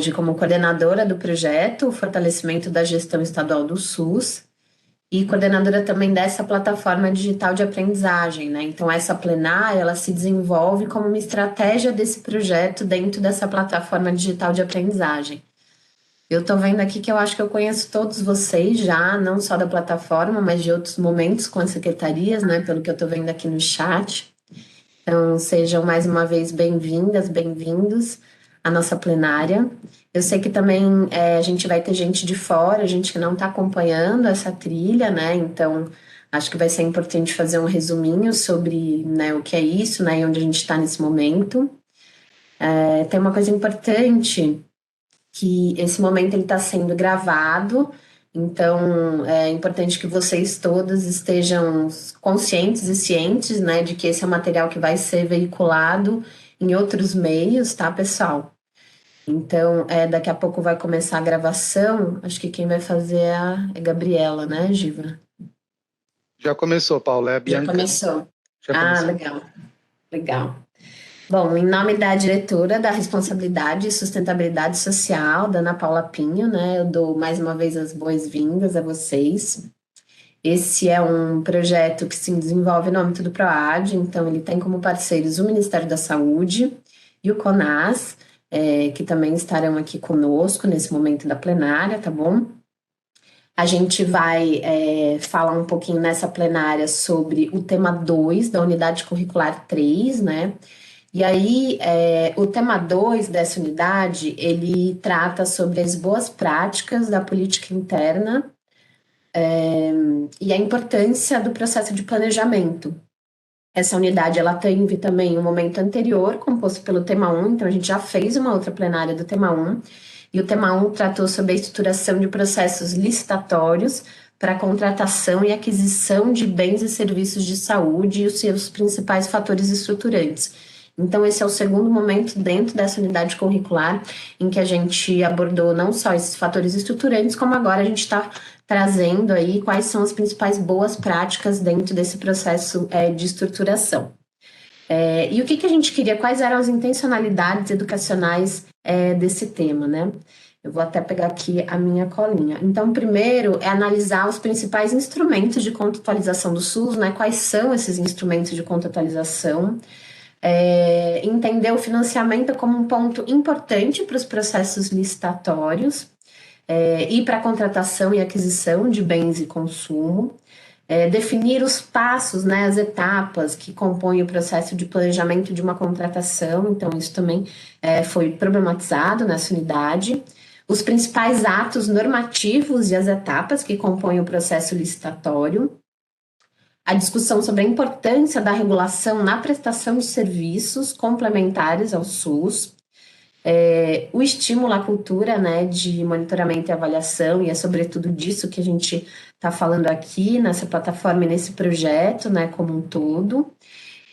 hoje como coordenadora do projeto, o fortalecimento da gestão estadual do SUS, e coordenadora também dessa plataforma digital de aprendizagem, né? Então, essa plenária, ela se desenvolve como uma estratégia desse projeto dentro dessa plataforma digital de aprendizagem. Eu estou vendo aqui que eu acho que eu conheço todos vocês já, não só da plataforma, mas de outros momentos com as secretarias, né? Pelo que eu estou vendo aqui no chat. Então, sejam mais uma vez bem-vindas, bem-vindos à nossa plenária. Eu sei que também a gente vai ter gente de fora, gente que não está acompanhando essa trilha, né? Então, acho que vai ser importante fazer um resuminho sobre, né, o que é isso, né, e onde a gente está nesse momento. Tem uma coisa importante, que esse momento ele está sendo gravado, então é importante que vocês todos estejam conscientes e cientes, né, de que esse é um material que vai ser veiculado em outros meios, tá, pessoal? Então, daqui a pouco vai começar a gravação. Acho que quem vai fazer é a Gabriela, né, Giva? Já começou, Paula, é a Já Bianca. começou. Já Ah, começou. legal, legal. Bom, em nome da diretora da Responsabilidade e Sustentabilidade Social, da Ana Paula Pinho, né, eu dou mais uma vez as boas-vindas a vocês. Esse é um projeto que se desenvolve no âmbito do PROAD, então ele tem como parceiros o Ministério da Saúde e o CONAS, que também estarão aqui conosco nesse momento da plenária, tá bom? A gente vai falar um pouquinho nessa plenária sobre o tema 2 da unidade curricular 3, né? E aí, o tema 2 dessa unidade, ele trata sobre as boas práticas da política interna e a importância do processo de planejamento. Essa unidade, ela teve também um momento anterior, composto pelo tema 1, então a gente já fez uma outra plenária do tema 1, e o tema 1 tratou sobre a estruturação de processos licitatórios para a contratação e aquisição de bens e serviços de saúde e os seus principais fatores estruturantes. Então, esse é o segundo momento dentro dessa unidade curricular em que a gente abordou não só esses fatores estruturantes, como agora a gente está trazendo aí quais são as principais boas práticas dentro desse processo de estruturação. E o que a gente queria, quais eram as intencionalidades educacionais desse tema, né? Eu vou até pegar aqui a minha colinha. Então, primeiro é analisar os principais instrumentos de contratualização do SUS, né? Quais são esses instrumentos de contratualização? Entender o financiamento como um ponto importante para os processos licitatórios e para a contratação e aquisição de bens e consumo, definir os passos, né, as etapas que compõem o processo de planejamento de uma contratação, então isso também foi problematizado nessa unidade, os principais atos normativos e as etapas que compõem o processo licitatório, a discussão sobre a importância da regulação na prestação de serviços complementares ao SUS, o estímulo à cultura, né, de monitoramento e avaliação, e é sobretudo disso que a gente está falando aqui nessa plataforma e nesse projeto, né, como um todo,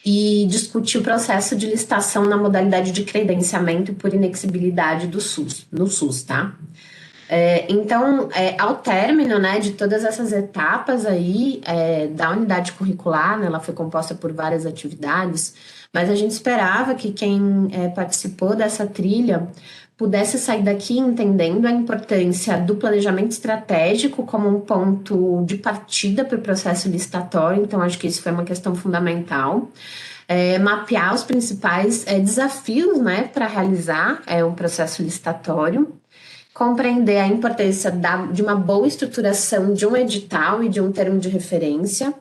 e discutir o processo de licitação na modalidade de credenciamento por inexigibilidade do SUS, no SUS, tá? Então, ao término, né, de todas essas etapas aí da unidade curricular, né, ela foi composta por várias atividades, mas a gente esperava que quem participou dessa trilha pudesse sair daqui entendendo a importância do planejamento estratégico como um ponto de partida para o processo licitatório, então acho que isso foi uma questão fundamental. Mapear os principais desafios, né, para realizar um processo licitatório, compreender a importância de uma boa estruturação de um edital e de um termo de referência,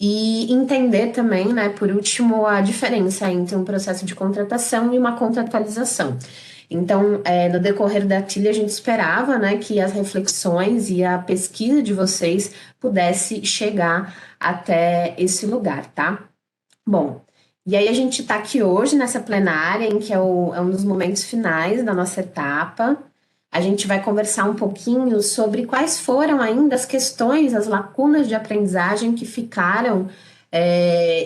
e entender também, né, por último, a diferença entre um processo de contratação e uma contratualização. Então, no decorrer da trilha, a gente esperava, né, que as reflexões e a pesquisa de vocês pudesse chegar até esse lugar, tá? Bom, e aí a gente está aqui hoje nessa plenária, em que é um dos momentos finais da nossa etapa. A gente vai conversar um pouquinho sobre quais foram ainda as questões, as lacunas de aprendizagem que ficaram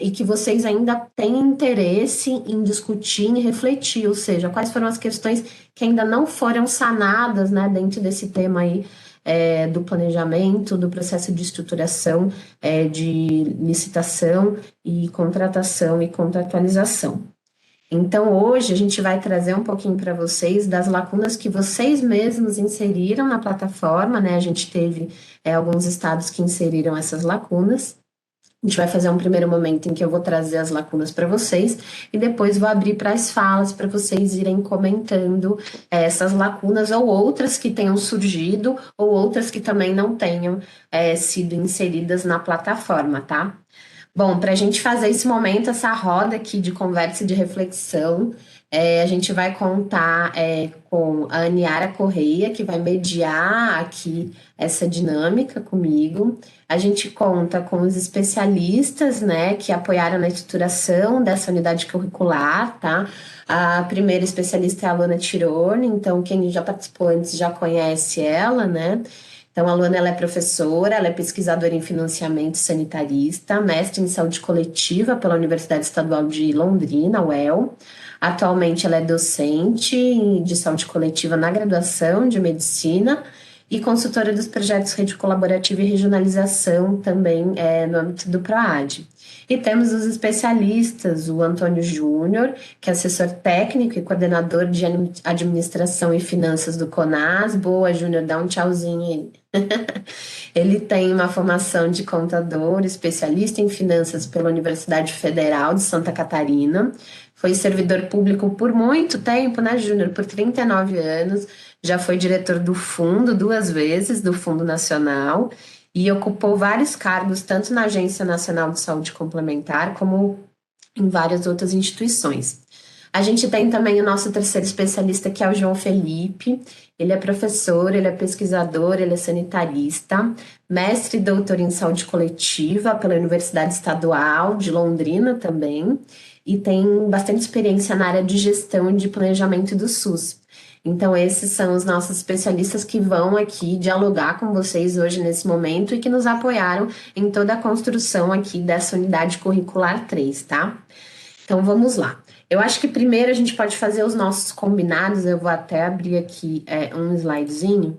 e que vocês ainda têm interesse em discutir e refletir, ou seja, quais foram as questões que ainda não foram sanadas, né, dentro desse tema aí do planejamento, do processo de estruturação, de licitação e contratação e contratualização. Então, hoje a gente vai trazer um pouquinho para vocês das lacunas que vocês mesmos inseriram na plataforma, né? A gente teve alguns estados que inseriram essas lacunas. A gente vai fazer um primeiro momento em que eu vou trazer as lacunas para vocês e depois vou abrir para as falas para vocês irem comentando essas lacunas ou outras que tenham surgido ou outras que também não tenham sido inseridas na plataforma, tá? Bom, para a gente fazer esse momento, essa roda aqui de conversa e de reflexão, a gente vai contar com a Aniara Correia, que vai mediar aqui essa dinâmica comigo. A gente conta com os especialistas, né, que apoiaram na estruturação dessa unidade curricular, tá? A primeira especialista é a Luana Tironi, então quem já participou antes já conhece ela, né? Então, a Luana, ela é professora, ela é pesquisadora em financiamento sanitarista, mestre em saúde coletiva pela Universidade Estadual de Londrina, UEL. Atualmente, ela é docente de saúde coletiva na graduação de medicina e consultora dos projetos Rede Colaborativa e Regionalização também no âmbito do PROAD. E temos os especialistas, o Antônio Júnior, que é assessor técnico e coordenador de administração e finanças do CONAS. Boa, Júnior, dá um tchauzinho aí. Ele tem uma formação de contador, especialista em finanças pela Universidade Federal de Santa Catarina. Foi servidor público por muito tempo, né, Júnior? Por 39 anos. Já foi diretor do fundo 2 vezes, do Fundo Nacional, e ocupou vários cargos, tanto na Agência Nacional de Saúde Complementar, como em várias outras instituições. A gente tem também o nosso terceiro especialista, que é o João Felipe. Ele é professor, ele é pesquisador, ele é sanitarista, mestre e doutor em saúde coletiva pela Universidade Estadual de Londrina também, e tem bastante experiência na área de gestão e de planejamento do SUS. Então, esses são os nossos especialistas que vão aqui dialogar com vocês hoje nesse momento e que nos apoiaram em toda a construção aqui dessa unidade curricular 3, tá? Então, vamos lá. Eu acho que primeiro a gente pode fazer os nossos combinados. Eu vou até abrir aqui um slidezinho.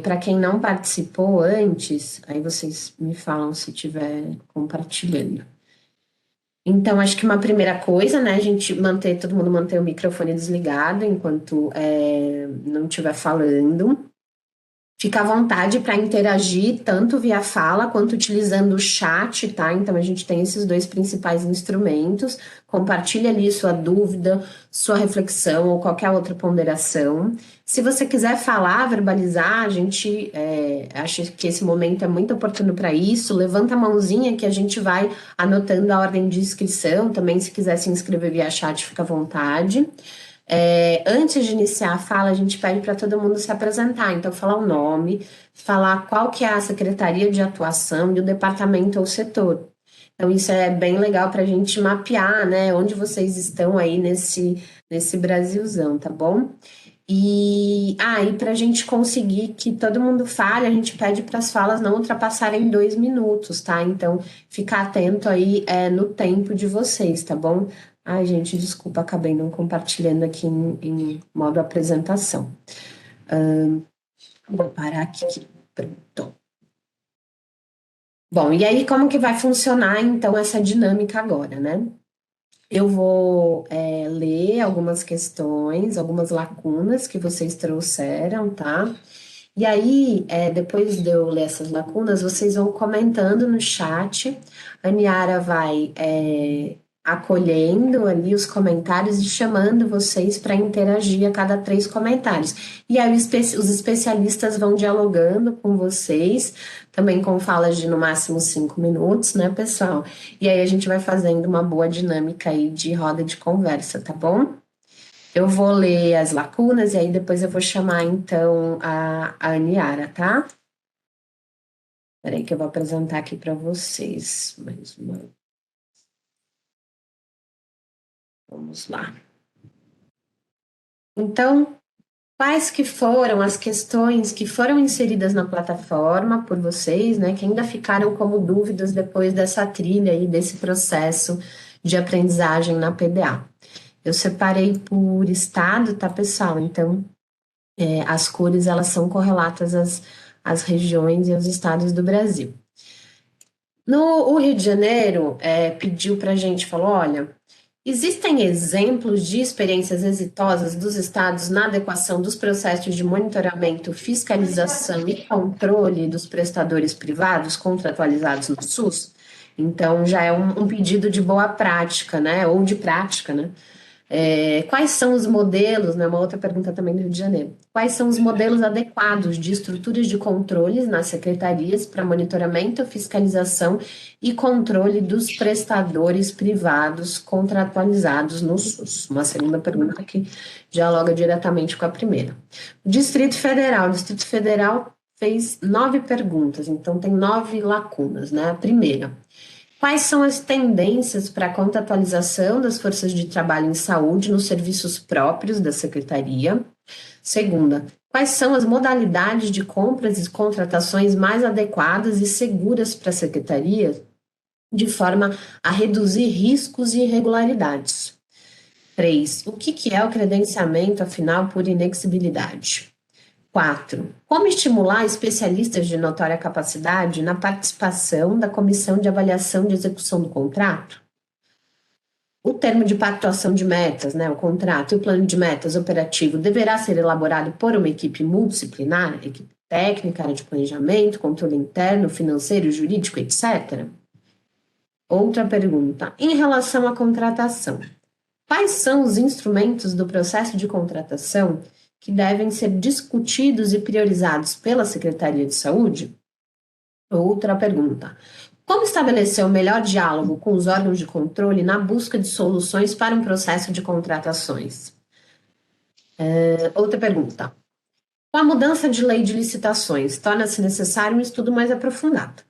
Para quem não participou antes, aí vocês me falam se estiver compartilhando. Então, acho que uma primeira coisa, né, a gente todo mundo manter o microfone desligado enquanto não estiver falando. Fica à vontade para interagir tanto via fala quanto utilizando o chat, tá? Então a gente tem esses dois principais instrumentos. Compartilha ali sua dúvida, sua reflexão ou qualquer outra ponderação. Se você quiser falar, verbalizar, a gente acha que esse momento é muito oportuno para isso. Levanta a mãozinha que a gente vai anotando a ordem de inscrição. Também, se quiser se inscrever via chat, fica à vontade. Antes de iniciar a fala, a gente pede para todo mundo se apresentar. Então, falar o nome, falar qual que é a secretaria de atuação e o departamento ou setor. Então, isso é bem legal para a gente mapear, né, onde vocês estão aí nesse Brasilzão, tá bom? E para a gente conseguir que todo mundo fale, a gente pede para as falas não ultrapassarem 2 minutos, tá? Então, ficar atento aí no tempo de vocês, tá bom? Ai, gente, desculpa, acabei não compartilhando aqui em modo apresentação. Vou parar aqui. Pronto. Bom, e aí como que vai funcionar, então, essa dinâmica agora, né? Eu vou ler algumas questões, algumas lacunas que vocês trouxeram, tá? E aí, depois de eu ler essas lacunas, vocês vão comentando no chat. A Niara vai acolhendo ali os comentários e chamando vocês para interagir a cada 3 comentários. E aí os especialistas vão dialogando com vocês, também com falas de no máximo 5 minutos, né, pessoal? E aí a gente vai fazendo uma boa dinâmica aí de roda de conversa, tá bom? Eu vou ler as lacunas e aí depois eu vou chamar, então, a Aniara, tá? Peraí que eu vou apresentar aqui para vocês mais uma. Vamos lá. Então, quais que foram as questões que foram inseridas na plataforma por vocês, né, que ainda ficaram como dúvidas depois dessa trilha aí, desse processo de aprendizagem na PDA? Eu separei por estado, tá, pessoal? Então, as cores, elas são correlatas às regiões e aos estados do Brasil. O Rio de Janeiro pediu para a gente, falou, olha, Existem exemplos de experiências exitosas dos estados na adequação dos processos de monitoramento, fiscalização e controle dos prestadores privados contratualizados no SUS? Então, já é um pedido de boa prática, né? Ou de prática, né? Quais são os modelos, né? Uma outra pergunta também do Rio de Janeiro. Quais são os modelos adequados de estruturas de controles nas secretarias para monitoramento, fiscalização e controle dos prestadores privados contratualizados no SUS? Uma segunda pergunta que dialoga diretamente com a primeira. O Distrito Federal fez 9 perguntas, então tem 9 lacunas, né? A primeira. Quais são as tendências para a contratualização das forças de trabalho em saúde nos serviços próprios da Secretaria? Segunda, quais são as modalidades de compras e contratações mais adequadas e seguras para a Secretaria, de forma a reduzir riscos e irregularidades? 3. O que é o credenciamento, afinal, por inexigibilidade? 4. Como estimular especialistas de notória capacidade na participação da comissão de avaliação de execução do contrato? O termo de pactuação de metas, né, o contrato e o plano de metas operativo deverá ser elaborado por uma equipe multidisciplinar, equipe técnica, área de planejamento, controle interno, financeiro, jurídico, etc. Outra pergunta. Em relação à contratação, quais são os instrumentos do processo de contratação que devem ser discutidos e priorizados pela Secretaria de Saúde? Outra pergunta. Como estabelecer o melhor diálogo com os órgãos de controle na busca de soluções para um processo de contratações? Outra pergunta. Com a mudança de lei de licitações, torna-se necessário um estudo mais aprofundado.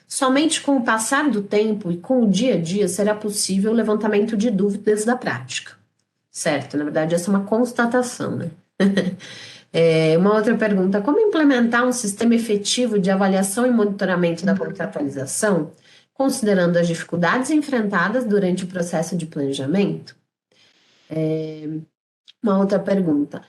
Somente com o passar do tempo e com o dia a dia será possível o levantamento de dúvidas da prática. Certo, na verdade, essa é uma constatação, né? Uma outra pergunta: como implementar um sistema efetivo de avaliação e monitoramento da contratualização, considerando as dificuldades enfrentadas durante o processo de planejamento? Uma outra pergunta: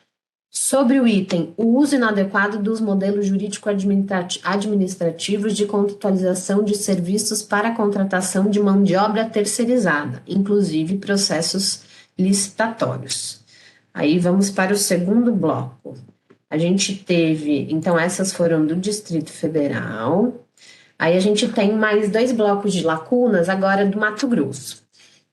sobre o item, o uso inadequado dos modelos jurídico-administrativos de contratualização de serviços para a contratação de mão de obra terceirizada, inclusive processos licitatórios. Aí vamos para o segundo bloco. A gente teve, então essas foram do Distrito Federal. Aí a gente tem mais 2 blocos de lacunas agora do Mato Grosso.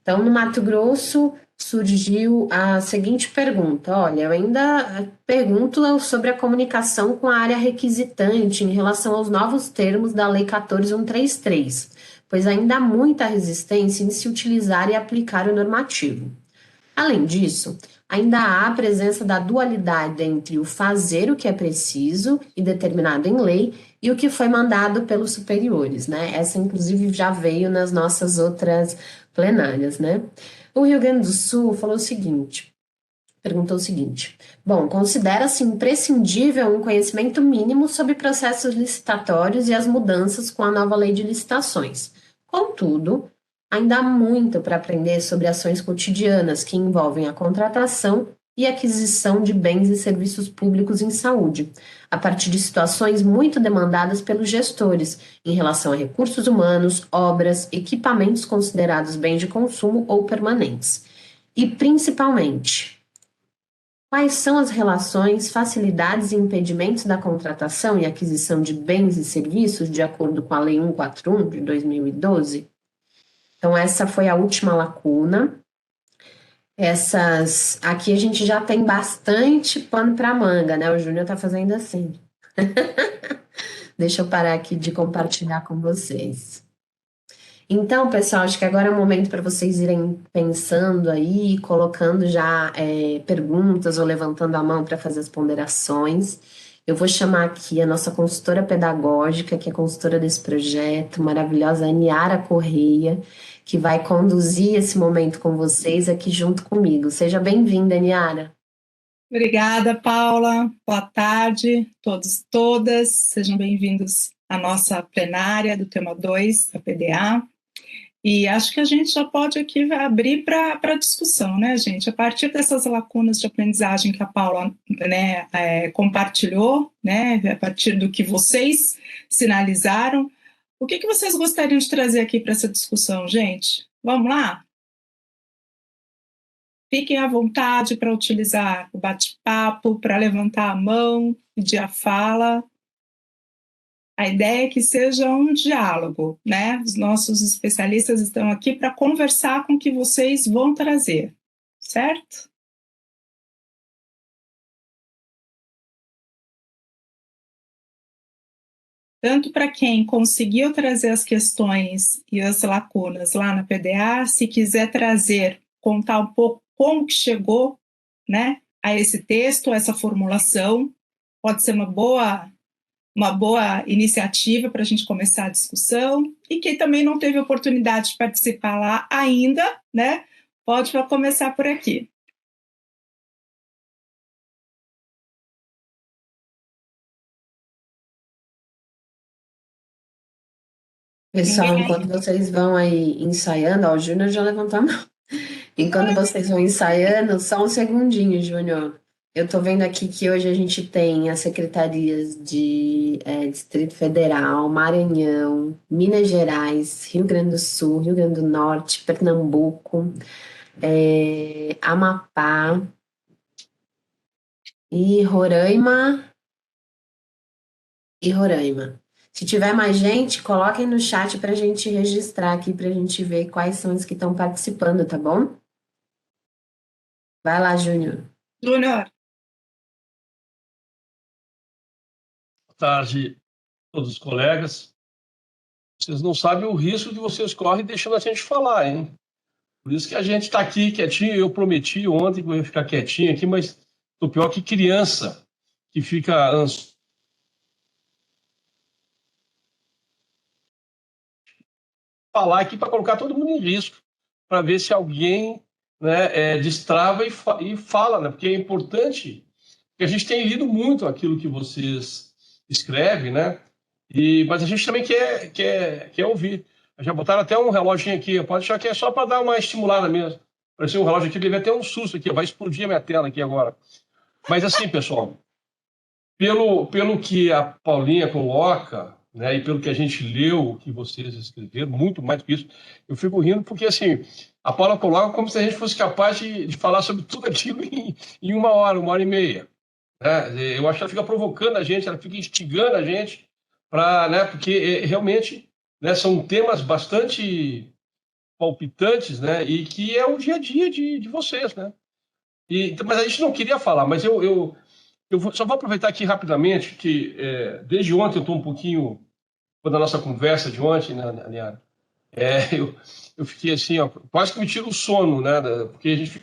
Então, no Mato Grosso surgiu a seguinte pergunta: olha, eu ainda pergunto sobre a comunicação com a área requisitante em relação aos novos termos da Lei 14.133, pois ainda há muita resistência em se utilizar e aplicar o normativo. Além disso, ainda há a presença da dualidade entre o fazer o que é preciso e determinado em lei e o que foi mandado pelos superiores, né? Essa, inclusive, já veio nas nossas outras plenárias, né? O Rio Grande do Sul perguntou o seguinte: bom, considera-se imprescindível um conhecimento mínimo sobre processos licitatórios e as mudanças com a nova lei de licitações. Contudo, ainda há muito para aprender sobre ações cotidianas que envolvem a contratação e aquisição de bens e serviços públicos em saúde, a partir de situações muito demandadas pelos gestores em relação a recursos humanos, obras, equipamentos considerados bens de consumo ou permanentes. E, principalmente, quais são as relações, facilidades e impedimentos da contratação e aquisição de bens e serviços de acordo com a Lei 141 de 2012? Então, essa foi a última lacuna. Aqui a gente já tem bastante pano para manga, né? O Júnior tá fazendo assim. Deixa eu parar aqui de compartilhar com vocês. Então, pessoal, acho que agora é o momento para vocês irem pensando aí, colocando já perguntas ou levantando a mão para fazer as ponderações. Eu vou chamar aqui a nossa consultora pedagógica, que é consultora desse projeto, maravilhosa Aniara Correia, que vai conduzir esse momento com vocês aqui junto comigo. Seja bem-vinda, Aniara. Obrigada, Paula. Boa tarde, todos e todas. Sejam bem-vindos à nossa plenária do tema 2 da PDA. E acho que a gente já pode aqui abrir para discussão, né, gente? A partir dessas lacunas de aprendizagem que a Paula, né, compartilhou, né, a partir do que vocês sinalizaram, o que vocês gostariam de trazer aqui para essa discussão, gente? Vamos lá? fiquem à vontade para utilizar o bate-papo, para levantar a mão, pedir a fala. A ideia é que seja um diálogo, né? Os nossos especialistas estão aqui para conversar com o que vocês vão trazer, certo? Tanto para quem conseguiu trazer as questões e as lacunas lá na PDA, se quiser trazer, contar um pouco como que chegou, né, a esse texto, a essa formulação, pode ser uma boa iniciativa para a gente começar a discussão. E quem também não teve oportunidade de participar lá ainda, né, pode começar por aqui. Pessoal, enquanto vocês vão aí ensaiando, ó, o Júnior já levantou a mão. Enquanto vocês vão ensaiando, só um segundinho, Júnior. Eu tô vendo aqui que hoje a gente tem as secretarias de Distrito Federal, Maranhão, Minas Gerais, Rio Grande do Sul, Rio Grande do Norte, Pernambuco, Amapá e Roraima. Se tiver mais gente, coloquem no chat para a gente registrar aqui, para a gente ver quais são os que estão participando, tá bom? Vai lá, Júnior. Júnior. Boa tarde a todos os colegas. Vocês não sabem o risco que vocês correm deixando a gente falar, hein? Por isso que a gente está aqui quietinho. Eu prometi ontem que eu ia ficar quietinho aqui, mas estou pior que criança que fica ansiosa. Falar aqui para colocar todo mundo em risco, para ver se alguém, né, destrava e fala, né? Porque é importante, porque a gente tem lido muito aquilo que vocês escrevem, né? Mas a gente também quer ouvir. Já botaram até um reloginho aqui, pode achar que é só para dar uma estimulada mesmo. Pareceu um relógio aqui, deve até um susto aqui, vai explodir a minha tela aqui agora. Mas assim, pessoal, pelo que a Paulinha coloca, né, e pelo que a gente leu, o que vocês escreveram, muito mais do que isso, eu fico rindo porque, assim, a Paula coloca como se a gente fosse capaz de falar sobre tudo aquilo em 1 hora e meia. Né? Eu acho que ela fica provocando a gente, ela fica instigando a gente, né, porque realmente, né, são temas bastante palpitantes, né, e que é o dia a dia de vocês. Né? Mas a gente não queria falar, mas só vou aproveitar aqui rapidamente que desde ontem eu estou um pouquinho, quando a nossa conversa de ontem, né, Liara, eu fiquei assim, ó, quase que me tira o sono, né, porque a gente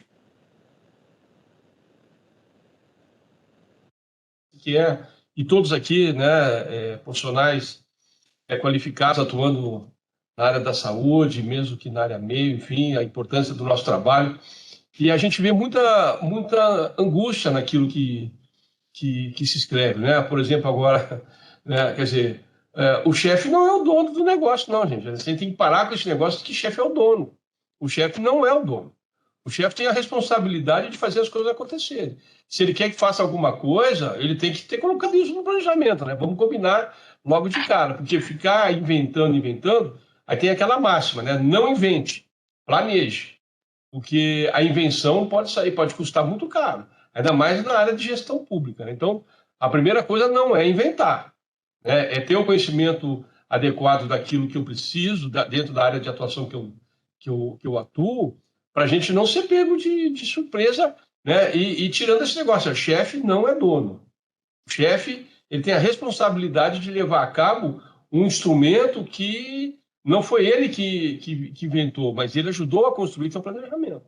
e todos aqui, né, profissionais qualificados atuando na área da saúde, mesmo que na área meio, enfim, a importância do nosso trabalho. E a gente vê muita angústia naquilo que se escreve, né? Por exemplo, agora, né, quer dizer, o chefe não é o dono do negócio, não, gente. A gente tem que parar com esse negócio de que chefe é o dono. O chefe não é o dono. O chefe tem a responsabilidade de fazer as coisas acontecerem. Se ele quer que faça alguma coisa, ele tem que ter colocado isso no planejamento, né? Vamos combinar logo de cara, porque ficar inventando, aí tem aquela máxima, né? Não invente, planeje, porque a invenção pode custar muito caro, ainda mais na área de gestão pública. Né? Então, a primeira coisa não é inventar, né? É ter o conhecimento adequado daquilo que eu preciso, dentro da área de atuação que eu atuo, para a gente não ser pego de surpresa, né? E tirando esse negócio, o chefe não é dono. O chefe, ele tem a responsabilidade de levar a cabo um instrumento que não foi ele que inventou, mas ele ajudou a construir seu planejamento.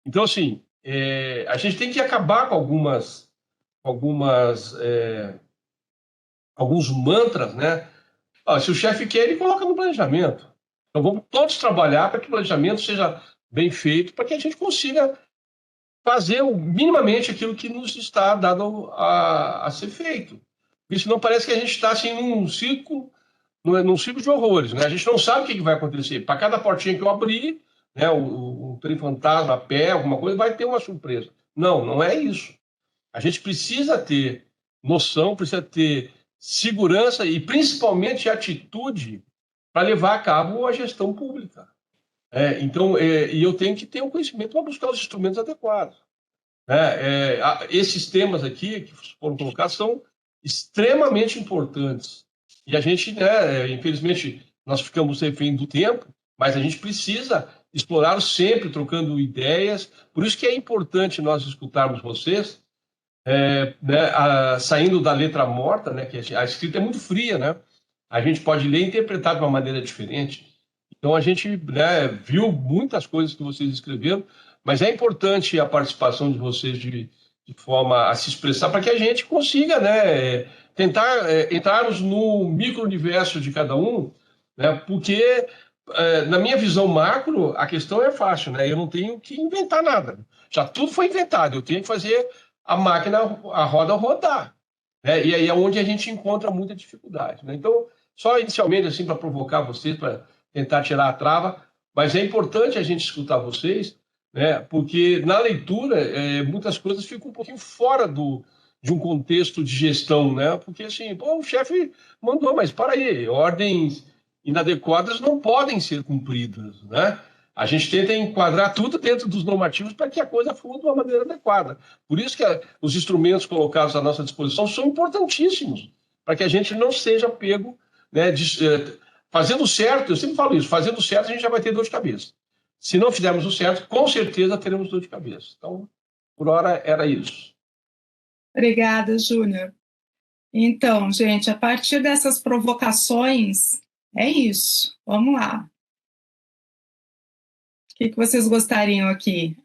Então, assim, a gente tem que acabar com alguns mantras, né? Se o chefe quer, ele coloca no planejamento. Então, vamos todos trabalhar para que o planejamento seja bem feito, para que a gente consiga fazer minimamente aquilo que nos está dado a ser feito. Isso não parece que a gente está assim, num ciclo de horrores. Né? A gente não sabe o que vai acontecer. Para cada portinha que eu abrir, né, o trem fantasma, a pé, alguma coisa, vai ter uma surpresa. Não, não é isso. A gente precisa ter noção, precisa ter segurança e, principalmente, atitude para levar a cabo a gestão pública. Então, e eu tenho que ter um conhecimento para buscar os instrumentos adequados. Esses temas aqui que foram colocados são extremamente importantes. E a gente, infelizmente, nós ficamos refém do tempo, mas a gente precisa explorá-los sempre, trocando ideias. Por isso que é importante nós escutarmos vocês, saindo da letra morta, né, que a escrita é muito fria, né? A gente pode ler e interpretar de uma maneira diferente. Então, a gente viu muitas coisas que vocês escreveram, mas é importante a participação de vocês de forma a se expressar para que a gente consiga tentar entrarmos no micro-universo de cada um, né? Porque, na minha visão macro, a questão é fácil, né? Eu não tenho que inventar nada. Já tudo foi inventado, eu tenho que fazer a máquina, a roda rodar. Né? E aí é onde a gente encontra muita dificuldade. Né? Então, só inicialmente, assim, para provocar vocês, para tentar tirar a trava, mas é importante a gente escutar vocês, né? Porque na leitura muitas coisas ficam um pouquinho fora de um contexto de gestão, né? Porque assim, o chefe mandou, mas para aí, ordens inadequadas não podem ser cumpridas, né? A gente tenta enquadrar tudo dentro dos normativos para que a coisa flua de uma maneira adequada. Por isso que os instrumentos colocados à nossa disposição são importantíssimos, para que a gente não seja pego, né, fazendo certo. Eu sempre falo isso, fazendo certo a gente já vai ter dor de cabeça. Se não fizermos o certo, com certeza teremos dor de cabeça. Então, por hora, era isso. Obrigada, Júnior. Então, gente, a partir dessas provocações, é isso. Vamos lá. O que vocês gostariam aqui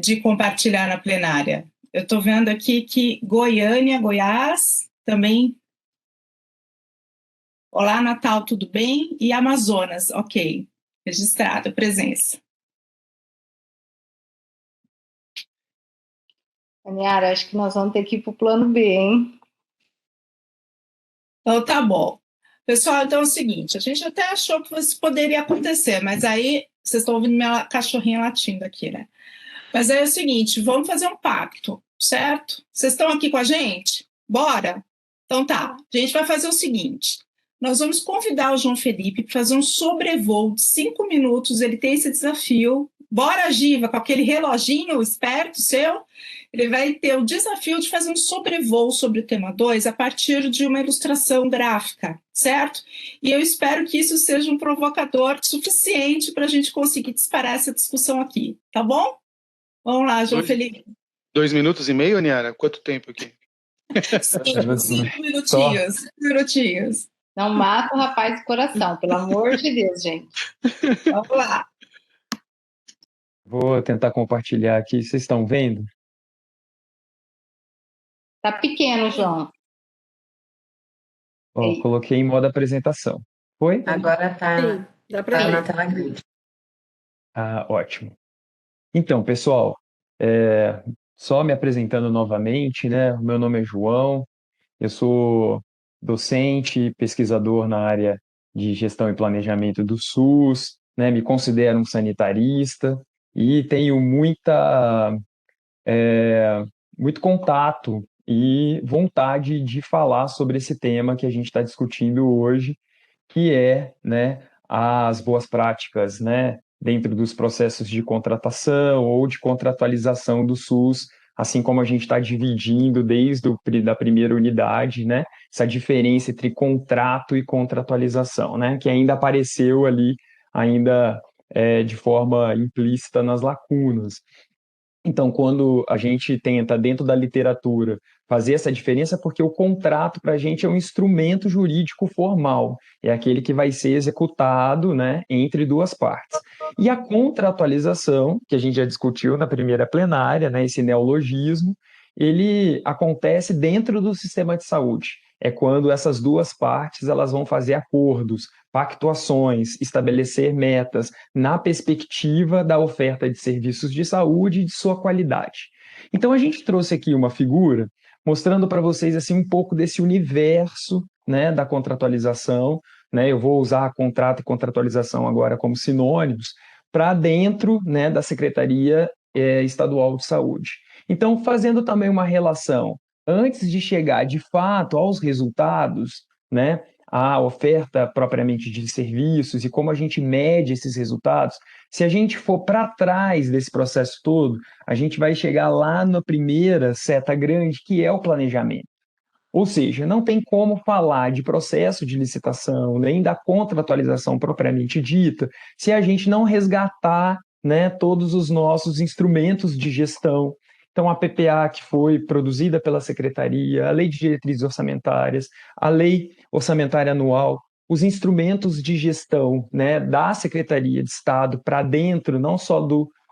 de compartilhar na plenária? Eu estou vendo aqui que Goiânia, Goiás, também. Olá, Natal, tudo bem? E Amazonas, ok. Registrado, presença. Aniara, acho que nós vamos ter que ir para o plano B, hein? Então, tá bom. Pessoal, então é o seguinte, a gente até achou que isso poderia acontecer, mas aí, vocês estão ouvindo minha cachorrinha latindo aqui, né? Mas aí é o seguinte, vamos fazer um pacto, certo? Vocês estão aqui com a gente? Bora? Então tá, a gente vai fazer o seguinte, nós vamos convidar o João Felipe para fazer um sobrevoo de 5 minutos, ele tem esse desafio. Bora, Giva, com aquele reloginho esperto seu, ele vai ter o desafio de fazer um sobrevoo sobre o tema 2 a partir de uma ilustração gráfica, certo? E eu espero que isso seja um provocador suficiente para a gente conseguir disparar essa discussão aqui, tá bom? Vamos lá, João Felipe. 2 minutos e meio, Aniara? Quanto tempo aqui? 5 minutinhos. 5 minutinhos. Não mata o rapaz do coração, pelo amor de Deus, gente. Vamos lá. Vou tentar compartilhar aqui. Vocês estão vendo? Tá pequeno, João. Ó, coloquei em modo apresentação. Foi? Agora tá, dá para tá ver. na tela grande. Ah, ótimo. Então, pessoal, só me apresentando novamente, né? O meu nome é João, eu sou docente, pesquisador na área de gestão e planejamento do SUS, né? Me considero um sanitarista e tenho muito contato e vontade de falar sobre esse tema que a gente está discutindo hoje, que é, né, as boas práticas, né, dentro dos processos de contratação ou de contratualização do SUS, assim como a gente está dividindo desde da primeira unidade, né, essa diferença entre contrato e contratualização, né, que ainda apareceu ali, ainda de forma implícita nas lacunas. Então, quando a gente tenta, dentro da literatura, fazer essa diferença, porque o contrato, para a gente, é um instrumento jurídico formal, é aquele que vai ser executado, né, entre duas partes. E a contratualização, que a gente já discutiu na primeira plenária, né, esse neologismo, ele acontece dentro do sistema de saúde. É quando essas duas partes elas vão fazer acordos, pactuações, estabelecer metas na perspectiva da oferta de serviços de saúde e de sua qualidade. Então, a gente trouxe aqui uma figura mostrando para vocês assim, um pouco desse universo, né, da contratualização. Né? Eu vou usar contrato e contratualização agora como sinônimos para dentro, né, da Secretaria Estadual de Saúde. Então, fazendo também uma relação, antes de chegar de fato aos resultados, né, a oferta propriamente de serviços e como a gente mede esses resultados, se a gente for para trás desse processo todo, a gente vai chegar lá na primeira seta grande, que é o planejamento. Ou seja, não tem como falar de processo de licitação, nem da contratualização propriamente dita, se a gente não resgatar, né, todos os nossos instrumentos de gestão. Então, a PPA que foi produzida pela Secretaria, a Lei de Diretrizes Orçamentárias, a Lei Orçamentária Anual, os instrumentos de gestão, né, da Secretaria de Estado para dentro, não só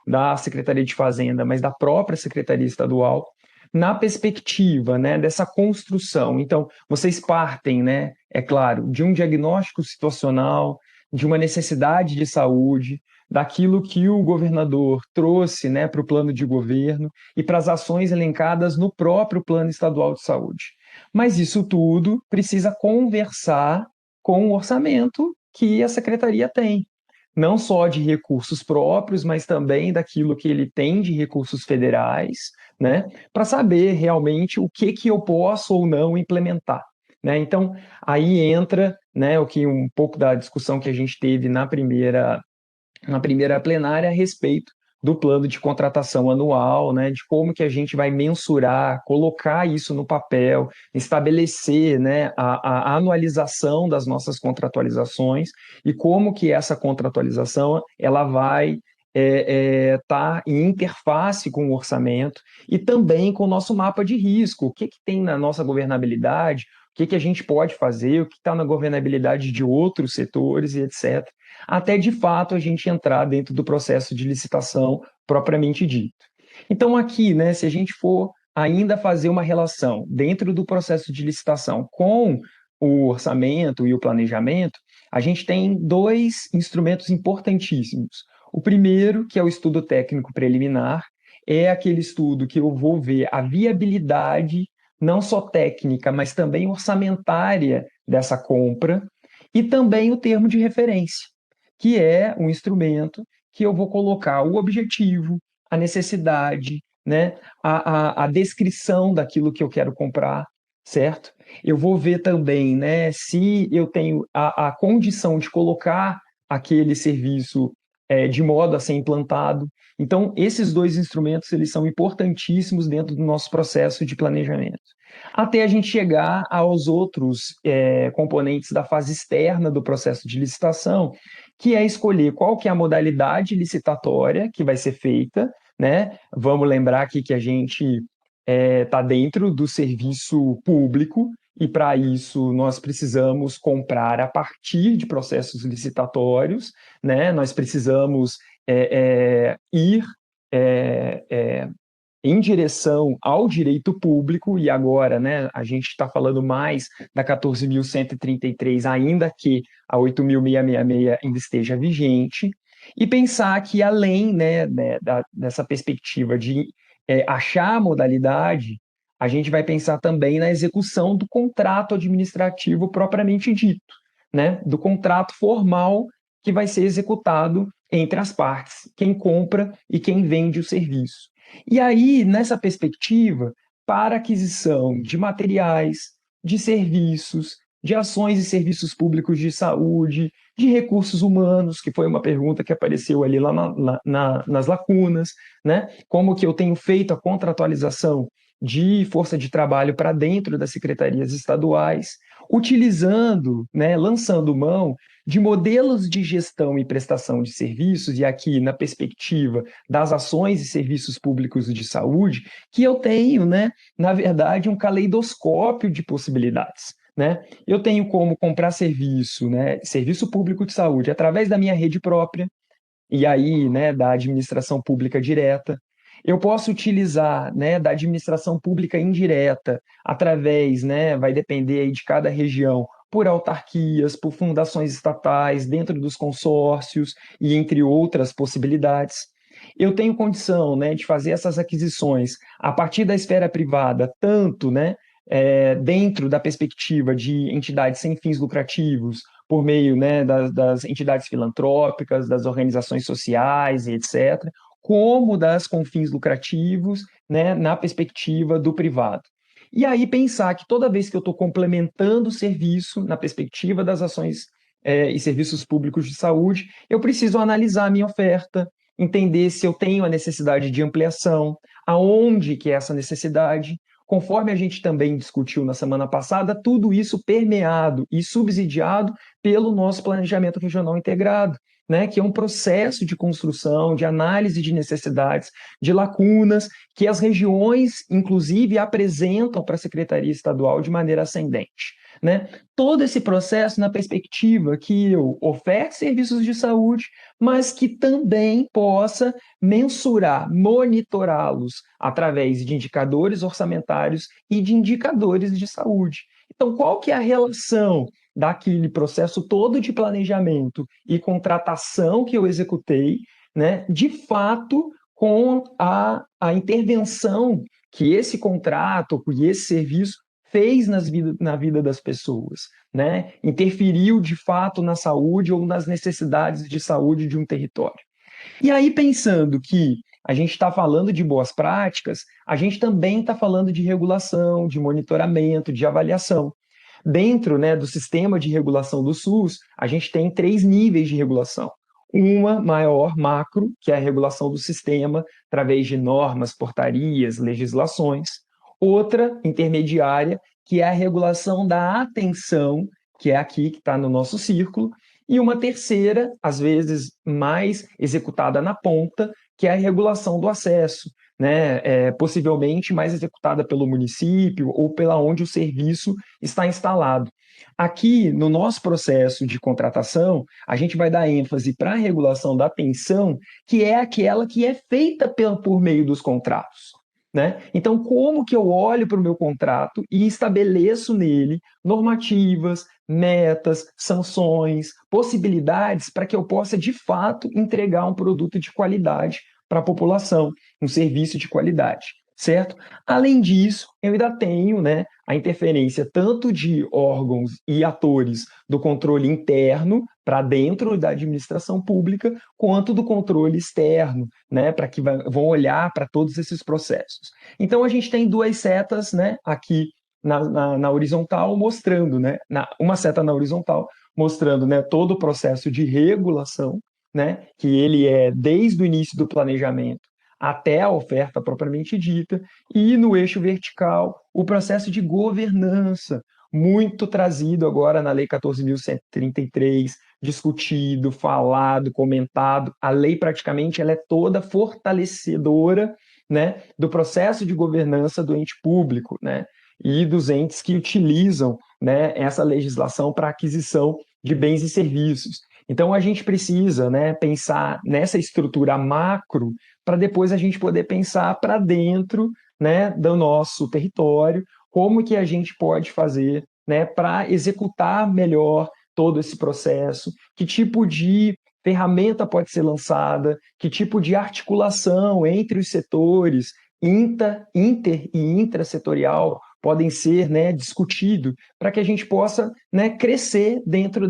da Secretaria de Fazenda, mas da própria Secretaria Estadual, na perspectiva, né, dessa construção. Então, vocês partem, né, é claro, de um diagnóstico situacional, de uma necessidade de saúde, daquilo que o governador trouxe, né, para o plano de governo e para as ações elencadas no próprio plano estadual de saúde. Mas isso tudo precisa conversar com o orçamento que a secretaria tem, não só de recursos próprios, mas também daquilo que ele tem de recursos federais, né, para saber realmente o que eu posso ou não implementar, né? Então, aí entra, né, um pouco da discussão que a gente teve na primeira plenária a respeito do plano de contratação anual, né, de como que a gente vai mensurar, colocar isso no papel, estabelecer, né, a anualização das nossas contratualizações e como que essa contratualização ela vai estar em interface com o orçamento e também com o nosso mapa de risco, o que tem na nossa governabilidade, o que a gente pode fazer, o que está na governabilidade de outros setores e etc., até de fato a gente entrar dentro do processo de licitação propriamente dito. Então aqui, né, se a gente for ainda fazer uma relação dentro do processo de licitação com o orçamento e o planejamento, a gente tem dois instrumentos importantíssimos. O primeiro, que é o estudo técnico preliminar, é aquele estudo que eu vou ver a viabilidade não só técnica, mas também orçamentária dessa compra, e também o termo de referência, que é um instrumento que eu vou colocar o objetivo, a necessidade, né, a descrição daquilo que eu quero comprar, certo? Eu vou ver também, né, se eu tenho a condição de colocar aquele serviço de modo a ser implantado. Então, esses dois instrumentos eles são importantíssimos dentro do nosso processo de planejamento. Até a gente chegar aos outros componentes da fase externa do processo de licitação, que é escolher qual que é a modalidade licitatória que vai ser feita, né? Vamos lembrar aqui que a gente está dentro do serviço público e, para isso, nós precisamos comprar a partir de processos licitatórios, né? Nós precisamos ir em direção ao direito público, e agora, né, a gente está falando mais da 14.133, ainda que a 8.666 ainda esteja vigente, e pensar que além, né, dessa perspectiva de achar a modalidade, a gente vai pensar também na execução do contrato administrativo propriamente dito, né, do contrato formal que vai ser executado entre as partes, quem compra e quem vende o serviço. E aí, nessa perspectiva, para aquisição de materiais, de serviços, de ações e serviços públicos de saúde, de recursos humanos, que foi uma pergunta que apareceu ali lá nas lacunas, né? Como que eu tenho feito a contratualização de força de trabalho para dentro das secretarias estaduais, utilizando, né, lançando mão de modelos de gestão e prestação de serviços, e aqui na perspectiva das ações e serviços públicos de saúde, que eu tenho, né, na verdade, um caleidoscópio de possibilidades. Né? Eu tenho como comprar serviço, né, serviço público de saúde, através da minha rede própria, e aí, né, da administração pública direta. Eu posso utilizar, né, da administração pública indireta, através, né, vai depender aí de cada região, por autarquias, por fundações estatais, dentro dos consórcios e entre outras possibilidades. Eu tenho condição, né, de fazer essas aquisições a partir da esfera privada, tanto, né, dentro da perspectiva de entidades sem fins lucrativos, por meio, né, das entidades filantrópicas, das organizações sociais e etc., como das com fins lucrativos, né, na perspectiva do privado. E aí pensar que toda vez que eu estou complementando o serviço na perspectiva das ações e serviços públicos de saúde, eu preciso analisar a minha oferta, entender se eu tenho a necessidade de ampliação, aonde que é essa necessidade. Conforme a gente também discutiu na semana passada, tudo isso permeado e subsidiado pelo nosso planejamento regional integrado, né, que é um processo de construção, de análise de necessidades, de lacunas, que as regiões, inclusive, apresentam para a Secretaria Estadual de maneira ascendente. Né? Todo esse processo na perspectiva que eu oferte serviços de saúde, mas que também possa mensurar, monitorá-los através de indicadores orçamentários e de indicadores de saúde. Então, qual que é a relação daquele processo todo de planejamento e contratação que eu executei, né, de fato, com a intervenção que esse contrato e esse serviço fez na vida das pessoas, né? Interferiu de fato na saúde ou nas necessidades de saúde de um território. E aí, pensando que a gente está falando de boas práticas, a gente também está falando de regulação, de monitoramento, de avaliação. Dentro, né, do sistema de regulação do SUS, a gente tem 3 níveis de regulação. Uma maior, macro, que é a regulação do sistema, através de normas, portarias, legislações. Outra, intermediária, que é a regulação da atenção, que é aqui que está no nosso círculo. E uma terceira, às vezes mais executada na ponta, que é a regulação do acesso, né? Possivelmente mais executada pelo município ou pela onde o serviço está instalado. Aqui, no nosso processo de contratação, a gente vai dar ênfase para a regulação da atenção, que é aquela que é feita por meio dos contratos. Né? Então, como que eu olho para o meu contrato e estabeleço nele normativas, metas, sanções, possibilidades para que eu possa, de fato, entregar um produto de qualidade para a população, um serviço de qualidade, certo? Além disso, eu ainda tenho, né, a interferência tanto de órgãos e atores do controle interno para dentro da administração pública, quanto do controle externo, né, para que vão olhar para todos esses processos. Então, a gente tem 2 setas, né, aqui na horizontal, mostrando, né, uma seta na horizontal, mostrando, né, todo o processo de regulação, né, que ele é desde o início do planejamento até a oferta propriamente dita, e no eixo vertical, o processo de governança, muito trazido agora na Lei 14.133, discutido, falado, comentado. A lei praticamente ela é toda fortalecedora, né, do processo de governança do ente público, né, e dos entes que utilizam, né, essa legislação para aquisição de bens e serviços. Então, a gente precisa, né, pensar nessa estrutura macro para depois a gente poder pensar para dentro, né, do nosso território, como que a gente pode fazer, né, para executar melhor todo esse processo, que tipo de ferramenta pode ser lançada, que tipo de articulação entre os setores, inter e intrasetorial, podem ser, né, discutidos para que a gente possa, né, crescer dentro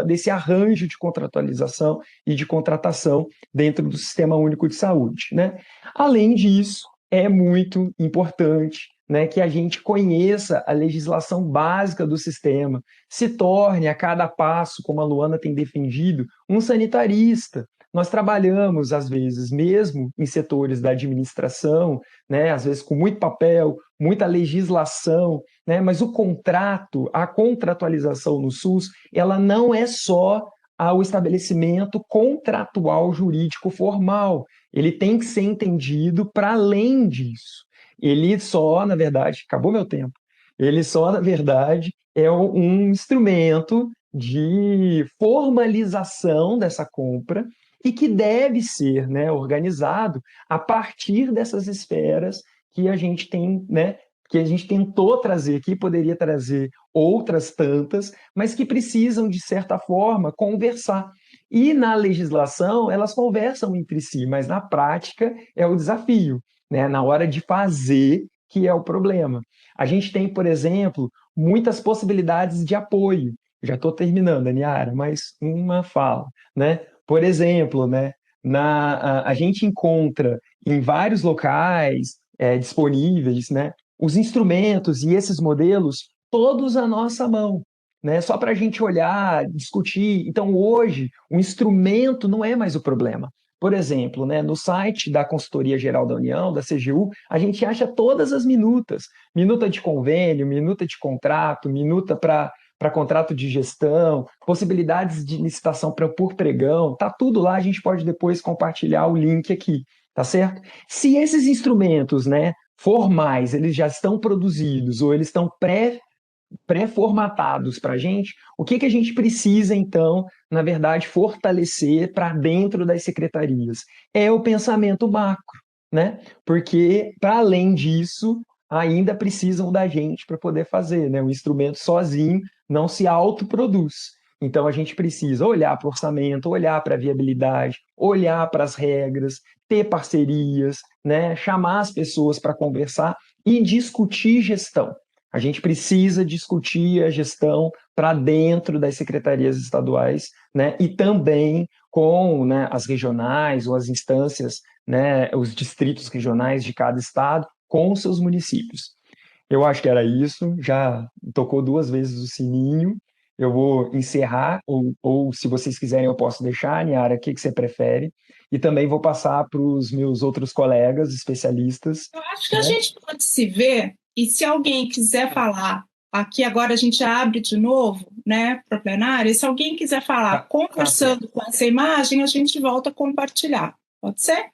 desse arranjo de contratualização e de contratação dentro do Sistema Único de Saúde. Né? Além disso, é muito importante, né, que a gente conheça a legislação básica do sistema, se torne a cada passo, como a Luana tem defendido, um sanitarista. Nós trabalhamos, às vezes, mesmo em setores da administração, né, às vezes com muito papel, muita legislação, né, mas o contrato, a contratualização no SUS, ela não é só o estabelecimento contratual jurídico formal. Ele tem que ser entendido para além disso. Ele só, na verdade, acabou meu tempo, ele só, na verdade, é um instrumento de formalização dessa compra e que deve ser, né, organizado a partir dessas esferas que a gente tem, né, que a gente tentou trazer aqui, poderia trazer outras tantas, mas que precisam, de certa forma, conversar. E na legislação, elas conversam entre si, mas na prática é o desafio, né, na hora de fazer, que é o problema. A gente tem, por exemplo, muitas possibilidades de apoio. Já estou terminando, Aniara, mas uma fala, né? Por exemplo, né, a gente encontra em vários locais disponíveis, né, os instrumentos e esses modelos todos à nossa mão, né? Só para a gente olhar, discutir. Então, hoje, o instrumento não é mais o problema. Por exemplo, né, no site da Consultoria Geral da União, da CGU, a gente acha todas as minutas. Minuta de convênio, minuta de contrato, minuta para contrato de gestão, possibilidades de licitação por pregão, tá tudo lá, a gente pode depois compartilhar o link aqui, tá certo? Se esses instrumentos, né, formais, eles já estão produzidos ou eles estão pré-formatados para a gente, o que a gente precisa, então, na verdade, fortalecer para dentro das secretarias? É o pensamento macro, né? Porque, para além disso, ainda precisam da gente para poder fazer, né? O instrumento sozinho não se autoproduz. Então, a gente precisa olhar para o orçamento, olhar para a viabilidade, olhar para as regras, ter parcerias, né? Chamar as pessoas para conversar e discutir gestão. A gente precisa discutir a gestão para dentro das secretarias estaduais, né? E também com, né, as regionais ou as instâncias, né, os distritos regionais de cada estado, com os seus municípios. Eu acho que era isso, já tocou 2 vezes o sininho, eu vou encerrar, ou se vocês quiserem eu posso deixar, Niara, o que você prefere? E também vou passar para os meus outros colegas especialistas. Eu acho que a gente pode se ver, e se alguém quiser falar, aqui agora a gente abre de novo, né, para o plenário, e se alguém quiser falar conversando com essa imagem, a gente volta a compartilhar. Pode ser?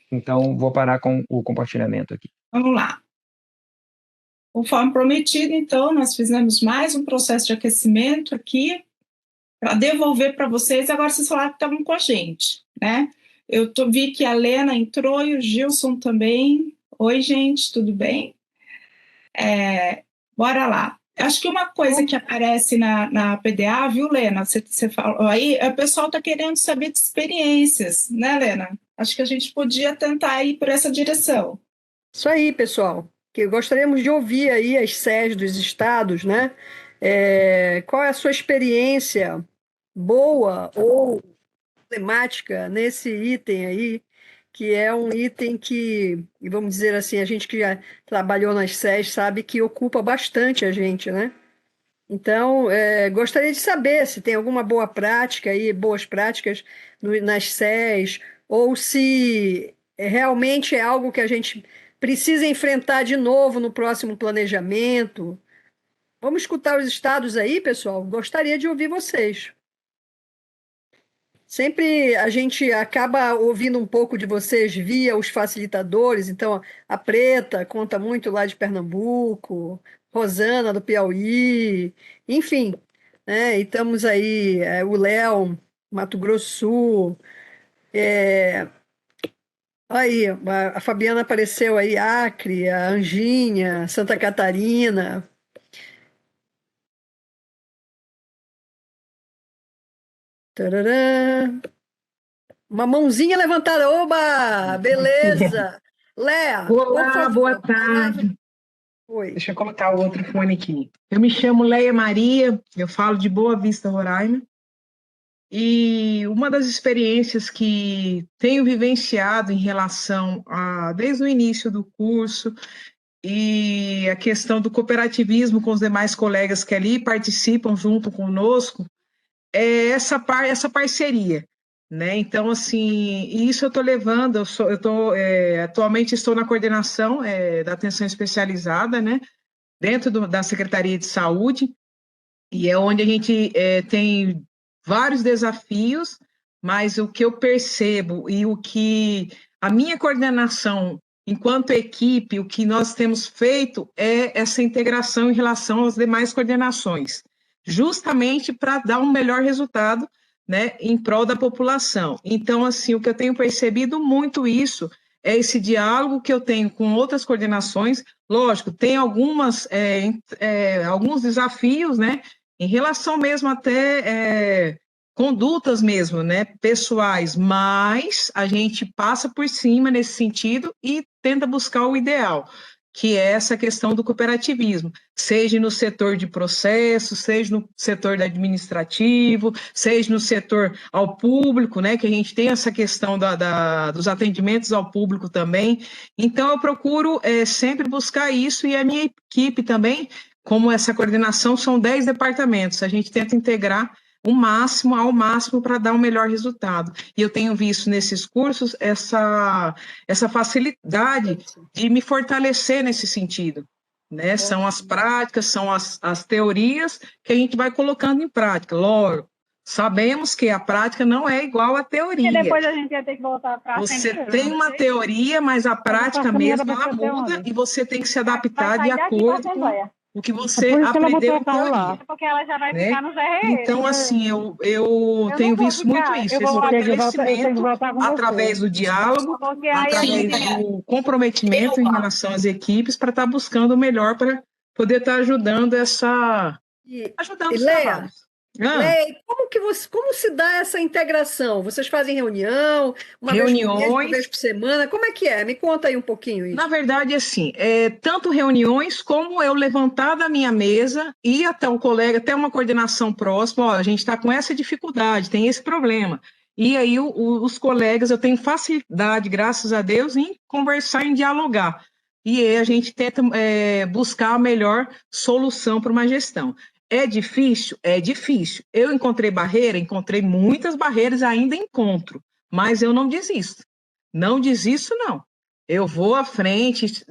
Então, vou parar com o compartilhamento aqui. Vamos lá. Conforme prometido, então, nós fizemos mais um processo de aquecimento aqui para devolver para vocês. Agora vocês falaram que estavam com a gente, né? Vi que a Lena entrou e o Gilson também. Oi, gente, tudo bem? Bora lá. Acho que uma coisa que aparece na PDA, viu, Lena? Você falou aí, o pessoal está querendo saber de experiências, né, Lena? Acho que a gente podia tentar ir por essa direção. Isso aí, pessoal. Que gostaríamos de ouvir aí as SES dos estados, né? Qual é a sua experiência boa ou problemática nesse item aí, que é um item que, vamos dizer assim, a gente que já trabalhou nas SES sabe que ocupa bastante a gente, né? Então, gostaria de saber se tem alguma boa prática aí, boas práticas nas SES, ou se realmente é algo que a gente precisa enfrentar de novo no próximo planejamento. Vamos escutar os estados aí, pessoal? Gostaria de ouvir vocês. Sempre a gente acaba ouvindo um pouco de vocês via os facilitadores, então a Preta conta muito lá de Pernambuco, Rosana do Piauí, enfim, né? E estamos aí, o Léo, Mato Grosso do Sul, aí a Fabiana apareceu aí, Acre, a Anjinha, Santa Catarina. Tararã. Uma mãozinha levantada. Oba! Beleza! Léa, Olá, boa tarde. Oi. Deixa eu colocar o outro fone aqui. Eu me chamo Leia Maria, eu falo de Boa Vista, Roraima. E uma das experiências que tenho vivenciado em relação desde o início do curso e a questão do cooperativismo com os demais colegas que ali participam junto conosco, é essa parceria, né? Então, assim, isso eu estou levando, atualmente estou na coordenação da atenção especializada, né? Dentro da Secretaria de Saúde, e é onde a gente tem vários desafios, mas o que eu percebo e o que a minha coordenação, enquanto equipe, o que nós temos feito é essa integração em relação às demais coordenações, justamente para dar um melhor resultado, né, em prol da população. Então, assim, o que eu tenho percebido muito isso é esse diálogo que eu tenho com outras coordenações. Lógico, tem alguns desafios, né, em relação mesmo até condutas mesmo, né, pessoais, mas a gente passa por cima nesse sentido e tenta buscar o ideal. que é essa questão do cooperativismo, seja no setor de processo, seja no setor administrativo, seja no setor ao público, né, que a gente tem essa questão dos atendimentos ao público também. Então, eu procuro sempre buscar isso, e a minha equipe também, como essa coordenação, são 10 departamentos, a gente tenta integrar ao máximo, para dar um melhor resultado. E eu tenho visto nesses cursos essa facilidade de me fortalecer nesse sentido, né? São as práticas, são as teorias que a gente vai colocando em prática. Lógico, sabemos que a prática não é igual à teoria. E depois a gente ia ter que voltar para Você tem uma teoria, mas a prática mesmo, ela muda, e você tem que se adaptar de acordo com o que você aprendeu em teoria. Porque ela já vai né? ficar nos RE. Então, assim, eu tenho visto muito isso, esse fortalecimento através do diálogo, através do comprometimento em relação às equipes, para estar buscando o melhor, para poder estar ajudando ajudando os trabalhos. Leia, como se dá essa integração? Vocês fazem reunião, uma vez por semana? Como é que é? Me conta aí um pouquinho isso. Na verdade, assim, tanto reuniões como eu levantar da minha mesa, ir até um colega, até uma coordenação próxima, ó, a gente está com essa dificuldade, tem esse problema. E aí os colegas, eu tenho facilidade, graças a Deus, em conversar, em dialogar. E aí a gente tenta buscar a melhor solução para uma gestão. É difícil? É difícil. Eu encontrei muitas barreiras, ainda encontro, mas eu não desisto. Não desisto, não. Eu vou à frente,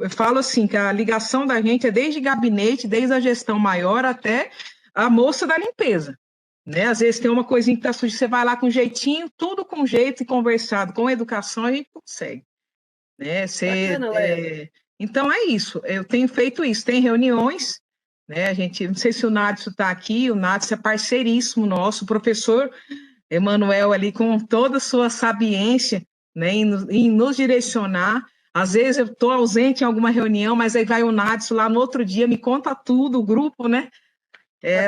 eu falo assim, que a ligação da gente é desde gabinete, desde a gestão maior até a moça da limpeza. Né? Às vezes tem uma coisinha que está suja, você vai lá com jeitinho, tudo com jeito e conversado, com educação, a gente consegue. Né? Então é isso, eu tenho feito isso, tem reuniões, né? A gente, não sei se o Nádcio está aqui, o Nádcio é parceiríssimo nosso, o professor Emanuel ali com toda a sua sabiência, né, em nos direcionar. Às vezes eu estou ausente em alguma reunião, mas aí vai o Nádcio lá no outro dia, me conta tudo, o grupo, né?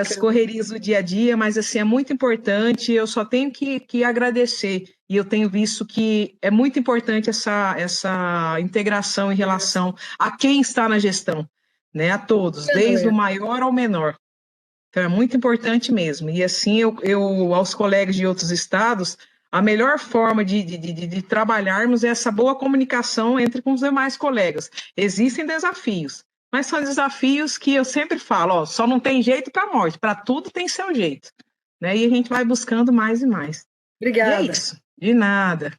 As correrias do dia a dia, mas assim, é muito importante, eu só tenho que agradecer, e eu tenho visto que é muito importante essa integração em relação a quem está na gestão, né, a todos, desde o maior ao menor. Então, é muito importante mesmo. E assim, eu aos colegas de outros estados, a melhor forma de trabalharmos é essa boa comunicação com os demais colegas. Existem desafios, mas são desafios que eu sempre falo, ó, só não tem jeito para a morte, para tudo tem seu jeito. Né? E a gente vai buscando mais e mais. Obrigada. E é isso, de nada.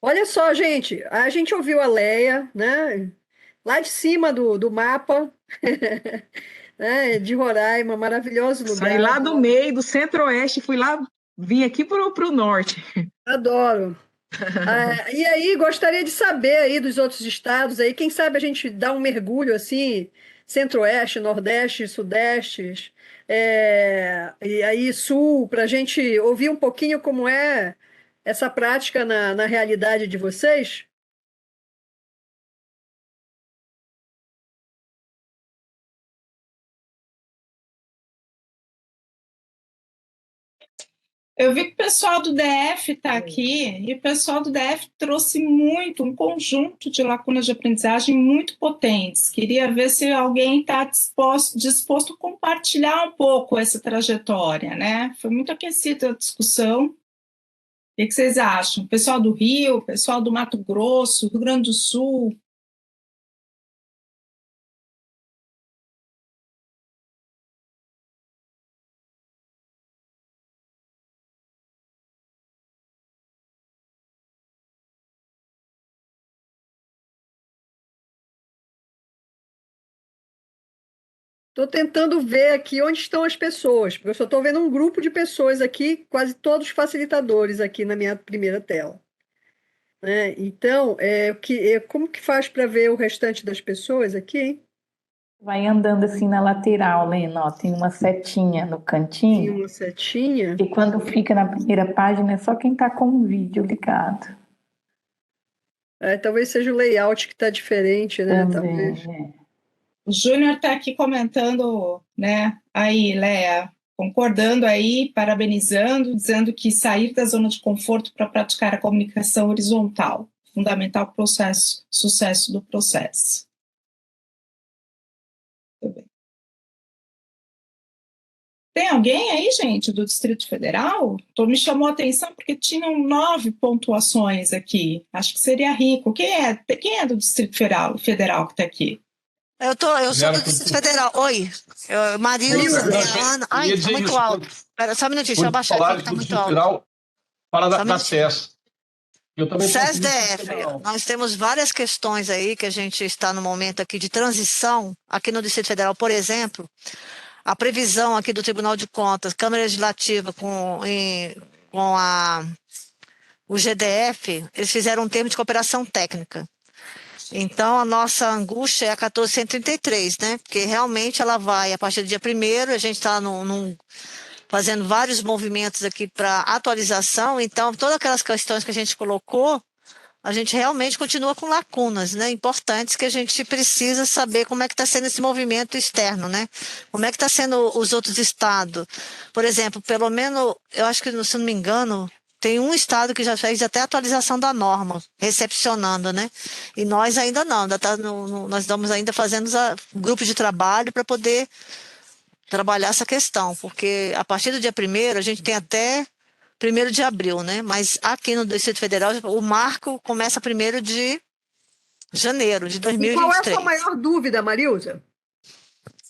Olha só, gente, a gente ouviu a Leia, né? Lá de cima do mapa, né? De Roraima, maravilhoso lugar. Saí lá do meio, do centro-oeste, vim aqui para o norte. Adoro. E aí, gostaria de saber aí dos outros estados, aí, quem sabe a gente dá um mergulho assim, centro-oeste, nordeste, sudeste, e aí sul, para a gente ouvir um pouquinho como é essa prática na realidade de vocês. Eu vi que o pessoal do DF está aqui, e o pessoal do DF trouxe um conjunto de lacunas de aprendizagem muito potentes. Queria ver se alguém está disposto a compartilhar um pouco essa trajetória, né? Foi muito aquecida a discussão. O que vocês acham? Pessoal do Rio, pessoal do Mato Grosso, Rio Grande do Sul. Estou tentando ver aqui onde estão as pessoas, porque eu só estou vendo um grupo de pessoas aqui, quase todos facilitadores aqui na minha primeira tela. Né? Então, como que faz para ver o restante das pessoas aqui, hein? Vai andando assim na lateral, Lena, ó, tem uma setinha no cantinho. Tem uma setinha. E quando fica na primeira página é só quem está com o vídeo ligado. Talvez seja o layout que está diferente, né? Também, talvez. O Júnior está aqui comentando, né? Aí, Léa, concordando aí, parabenizando, dizendo que sair da zona de conforto para praticar a comunicação horizontal, fundamental para o sucesso do processo. Tem alguém aí, gente, do Distrito Federal? Me chamou a atenção porque tinham 9 pontuações aqui. Acho que seria rico. Quem é do Distrito Federal que está aqui? Eu sou do Distrito Federal. Oi, Marilza, Ana. Ai, está muito alto. Espera só um minutinho, deixa eu abaixar aqui, que está muito alto. Para da SES. Eu também SES-DF, nós temos várias questões aí que a gente está no momento aqui de transição, aqui no Distrito Federal, por exemplo, a previsão aqui do Tribunal de Contas, Câmara Legislativa com o GDF, eles fizeram um termo de cooperação técnica. Então, a nossa angústia é a 1433, né? Porque realmente ela vai, a partir do dia 1º, a gente está fazendo vários movimentos aqui para atualização, então todas aquelas questões que a gente colocou, a gente realmente continua com lacunas, né, importantes que a gente precisa saber como é que está sendo esse movimento externo, né, como é que está sendo os outros estados. Por exemplo, pelo menos, eu acho que, se não me engano, tem um estado que já fez até a atualização da norma, recepcionando, né, e nós ainda não, nós estamos ainda fazendo grupos de trabalho para poder trabalhar essa questão, porque a partir do dia 1º, a gente tem até 1º de abril, né? Mas aqui no Distrito Federal, o marco começa 1º de janeiro de 2023. E qual é a sua maior dúvida, Marilza?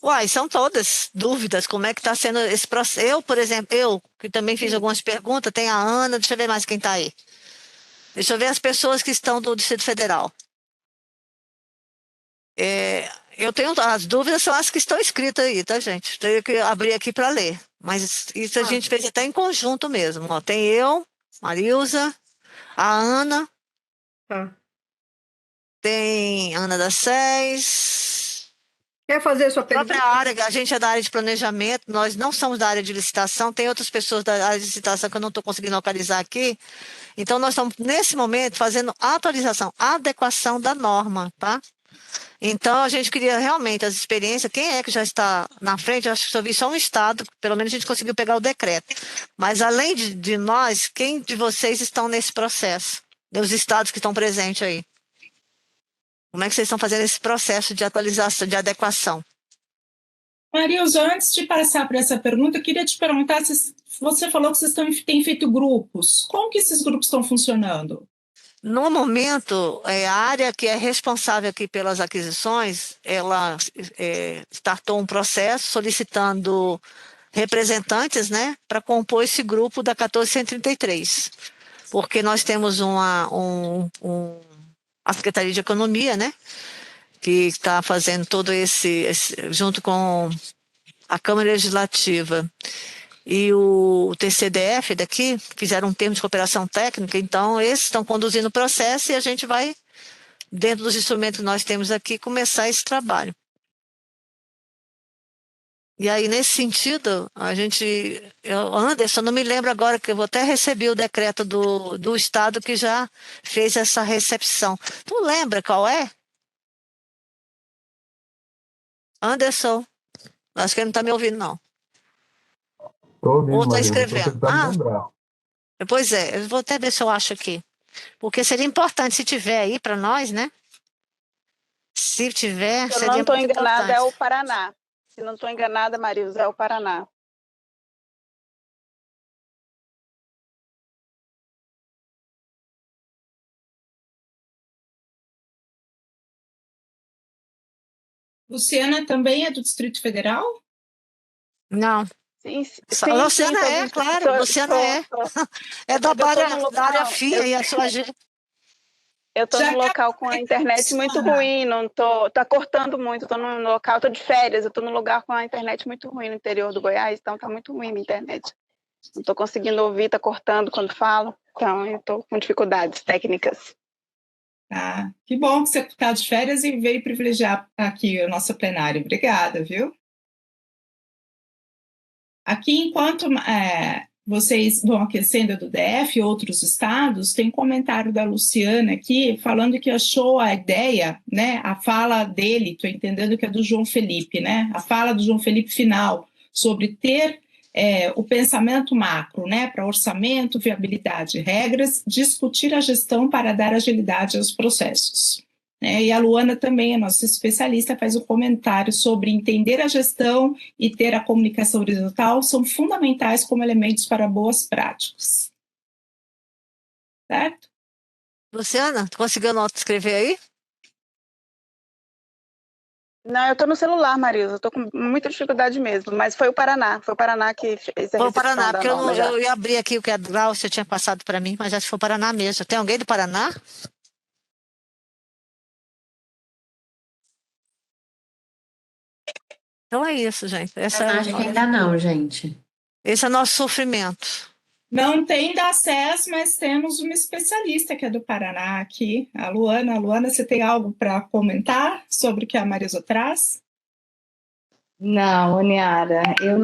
Uai, são todas dúvidas, como é que está sendo esse processo. Eu, por exemplo, que também fiz algumas perguntas, tem a Ana, deixa eu ver mais quem está aí. Deixa eu ver as pessoas que estão do Distrito Federal. Eu tenho as dúvidas, são as que estão escritas aí, tá, gente? Tenho que abrir aqui para ler. Mas isso a gente fez até em conjunto mesmo. Ó, tem eu, Marilza, a Ana, tem Ana da SES. Quer fazer a sua pergunta? A própria área, a gente é da área de planejamento, nós não somos da área de licitação, tem outras pessoas da área de licitação que eu não estou conseguindo localizar aqui. Então, nós estamos, nesse momento, fazendo atualização, adequação da norma, tá? Então, a gente queria realmente as experiências. Quem é que já está na frente? Eu acho que só vi só um estado, pelo menos a gente conseguiu pegar o decreto. Mas, além de nós, quem de vocês estão nesse processo? Os estados que estão presentes aí. Como é que vocês estão fazendo esse processo de atualização, de adequação? Marilza, antes de passar para essa pergunta, eu queria te perguntar se você falou que vocês têm feito grupos. Como que esses grupos estão funcionando? No momento, a área que é responsável aqui pelas aquisições, ela startou um processo solicitando representantes, né, para compor esse grupo da 1433, porque nós temos a Secretaria de Economia, né, que está fazendo todo junto com a Câmara Legislativa e o TCDF daqui, fizeram um termo de cooperação técnica, então esses estão conduzindo o processo e a gente vai, dentro dos instrumentos que nós temos aqui, começar esse trabalho. E aí, nesse sentido, Anderson, não me lembro agora, que eu até recebi o decreto do Estado que já fez essa recepção. Tu lembra qual é? Anderson, acho que ele não está me ouvindo, não. Ou está escrevendo. Pois é, eu vou até ver se eu acho aqui. Porque seria importante, se tiver aí para nós, né? Se tiver, se eu não estou enganada, é o Paraná. Se não estou enganada, Marilza, é o Paraná. Luciana também é do Distrito Federal? Não. Sim, Luciana é, claro, Luciana é. É da área FIA e a sua gente. Eu estou num local com a internet muito ruim, tá cortando muito, estou num local, estou de férias, eu estou num lugar com a internet muito ruim no interior do Goiás, então está muito ruim a internet. Não estou conseguindo ouvir, está cortando quando falo, então eu estou com dificuldades técnicas. Ah, que bom que você está de férias e veio privilegiar aqui a nossa plenária. Obrigada, viu? Aqui, enquanto vocês vão aquecendo do DF e outros estados, tem comentário da Luciana aqui, falando que achou a ideia, né, a fala dele, estou entendendo que é do João Felipe, né, a fala do João Felipe final, sobre ter o pensamento macro, né, para orçamento, viabilidade, regras, discutir a gestão para dar agilidade aos processos. né? E a Luana também, a nossa especialista, faz um comentário sobre entender a gestão e ter a comunicação horizontal são fundamentais como elementos para boas práticas. Certo? Luciana, conseguiu escrever aí? Não, eu estou no celular, Marisa, eu estou com muita dificuldade mesmo, mas foi o Paraná que fez a Foi o recepção Paraná, da porque norma já. eu ia abrir aqui o que a Glaucia tinha passado para mim, mas acho que foi o Paraná mesmo. Tem alguém do Paraná? Então é isso, gente. Acho que ainda não, gente. Esse é o nosso sofrimento. Não tem da SES, mas temos uma especialista que é do Paraná aqui, a Luana. Luana, você tem algo para comentar sobre o que a Marisa traz? Não, Oniara, eu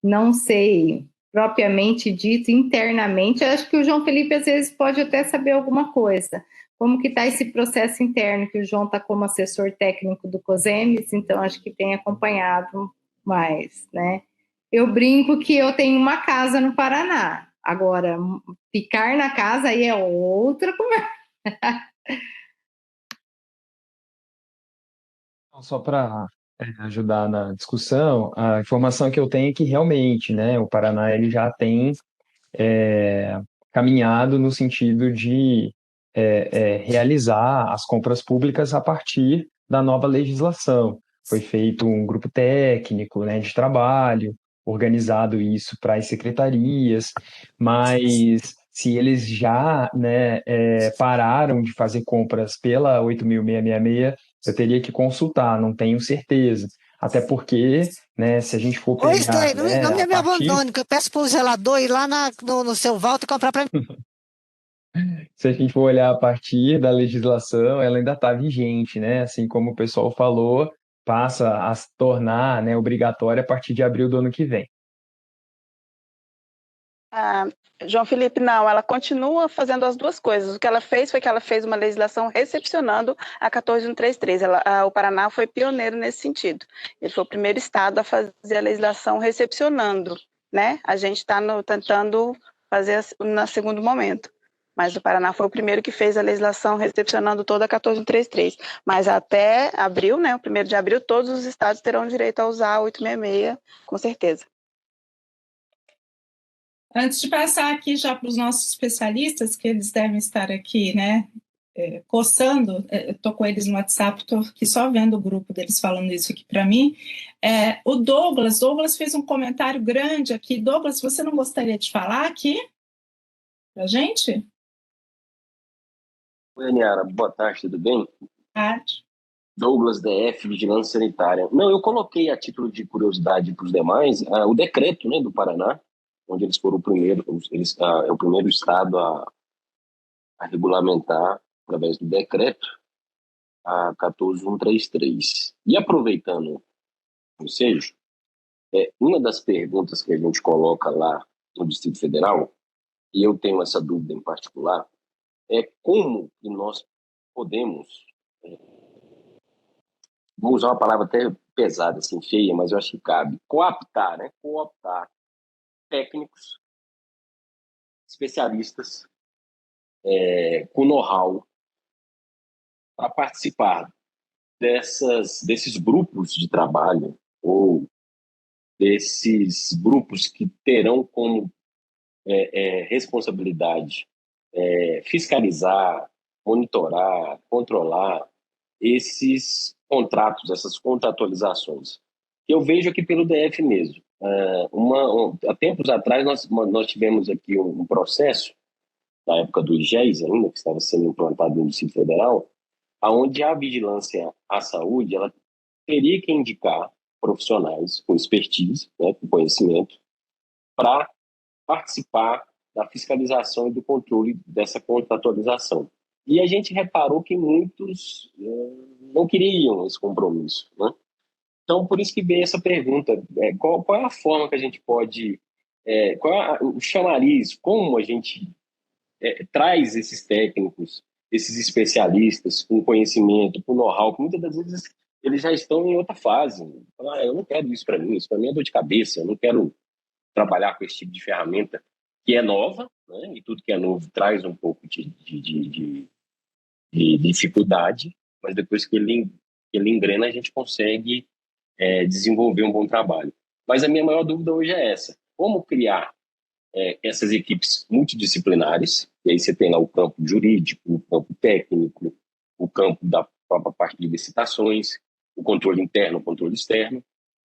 não sei propriamente dito, internamente, eu acho que o João Felipe às vezes pode até saber alguma coisa. Como que está esse processo interno, que o João está como assessor técnico do COSEMES, então acho que tem acompanhado mais, né? Eu brinco que eu tenho uma casa no Paraná, agora, ficar na casa aí é outra conversa. Só para ajudar na discussão, a informação que eu tenho é que realmente, né, o Paraná ele já tem caminhado no sentido de realizar as compras públicas a partir da nova legislação. Foi feito um grupo técnico, né, de trabalho, organizado isso para as secretarias, mas se eles já, né, pararam de fazer compras pela 8.666, eu teria que consultar, não tenho certeza. Até porque, né, se a gente for Pois pegar, é, né, não me a partir... abandone, que eu peço para o zelador ir lá no seu Walter e comprar para mim. Se a gente for olhar a partir da legislação, ela ainda está vigente, né? Assim como o pessoal falou, passa a se tornar, né, obrigatória a partir de abril do ano que vem. João Felipe, não, ela continua fazendo as duas coisas. O que ela fez foi que ela fez uma legislação recepcionando a 14133. O Paraná foi pioneiro nesse sentido. Ele foi o primeiro estado a fazer a legislação recepcionando, né? A gente está tentando fazer no segundo momento. Mas o Paraná foi o primeiro que fez a legislação recepcionando toda a 14133. Mas até abril, né, o 1º de abril, todos os estados terão direito a usar a 866, com certeza. Antes de passar aqui já para os nossos especialistas, que eles devem estar aqui, né, coçando, eu estou com eles no WhatsApp, estou aqui só vendo o grupo deles falando isso aqui para mim. O Douglas fez um comentário grande aqui. Douglas, você não gostaria de falar aqui para a gente? Oi, Aniara, boa tarde, tudo bem? Boa tarde. Douglas, DF, Vigilância Sanitária. Não, eu coloquei a título de curiosidade para os demais o decreto, né, do Paraná, onde eles foram o primeiro, é o primeiro estado a regulamentar, através do decreto, a 14133. E aproveitando o ensejo, uma das perguntas que a gente coloca lá no Distrito Federal, e eu tenho essa dúvida em particular, é como que nós podemos, vou usar uma palavra até pesada, assim, feia, mas eu acho que cabe, cooptar técnicos, especialistas, com know-how, para participar desses grupos de trabalho ou desses grupos que terão como responsabilidade fiscalizar, monitorar, controlar esses contratos, essas contratualizações. Eu vejo aqui pelo DF mesmo. Há tempos atrás nós tivemos aqui um processo, na época do IGES ainda, que estava sendo implantado no Distrito Federal, onde a vigilância à saúde ela teria que indicar profissionais com expertise, né, com conhecimento, para participar da fiscalização e do controle dessa contratualização. E a gente reparou que muitos não queriam esse compromisso, né? Então, por isso que veio essa pergunta, qual é a forma que a gente pode, qual é o chamariz, como a gente traz esses técnicos, esses especialistas com conhecimento, com know-how, que muitas das vezes eles já estão em outra fase. Eu não quero isso para mim é dor de cabeça, eu não quero trabalhar com esse tipo de ferramenta que é nova, né? E tudo que é novo traz um pouco de de dificuldade, mas depois que ele engrena, a gente consegue desenvolver um bom trabalho. Mas a minha maior dúvida hoje é essa: como criar essas equipes multidisciplinares? E aí você tem lá o campo jurídico, o campo técnico, o campo da própria parte de licitações, o controle interno, o controle externo,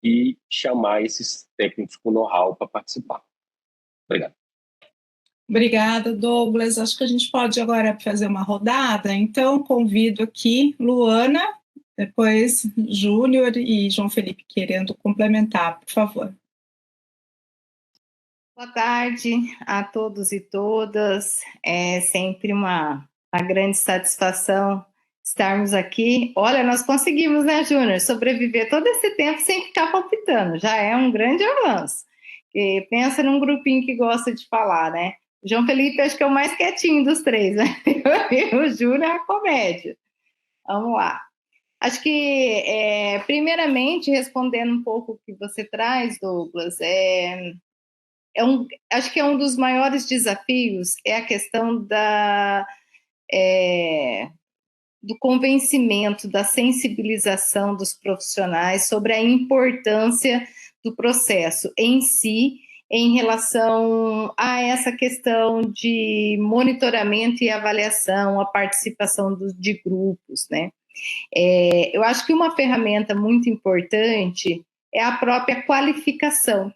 e chamar esses técnicos com know-how para participar. Obrigado. Obrigada, Douglas. Acho que a gente pode agora fazer uma rodada. Então, convido aqui Luana, depois Júnior e João Felipe querendo complementar, por favor. Boa tarde a todos e todas. É sempre uma grande satisfação estarmos aqui. Olha, nós conseguimos, né, Júnior, sobreviver todo esse tempo sem ficar palpitando. Já é um grande avanço. E pensa num grupinho que gosta de falar, né? O João Felipe acho que é o mais quietinho dos três, né? E o Júnior é a comédia. Vamos lá. Acho que, primeiramente, respondendo um pouco o que você traz, Douglas, acho que é um dos maiores desafios é a questão do convencimento, da sensibilização dos profissionais sobre a importância do processo em si, em relação a essa questão de monitoramento e avaliação, a participação de grupos, né? Eu acho que uma ferramenta muito importante é a própria qualificação.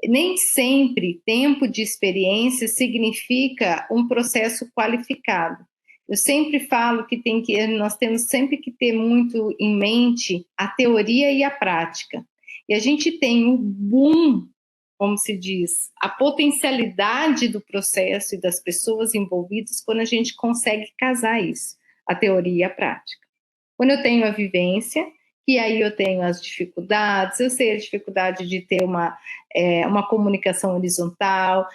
Nem sempre tempo de experiência significa um processo qualificado. Eu sempre falo que nós temos sempre que ter muito em mente a teoria e a prática. E a gente tem o boom, como se diz, a potencialidade do processo e das pessoas envolvidas quando a gente consegue casar isso, a teoria e a prática. Quando eu tenho a vivência, e aí eu tenho as dificuldades, eu sei a dificuldade de ter uma comunicação horizontal,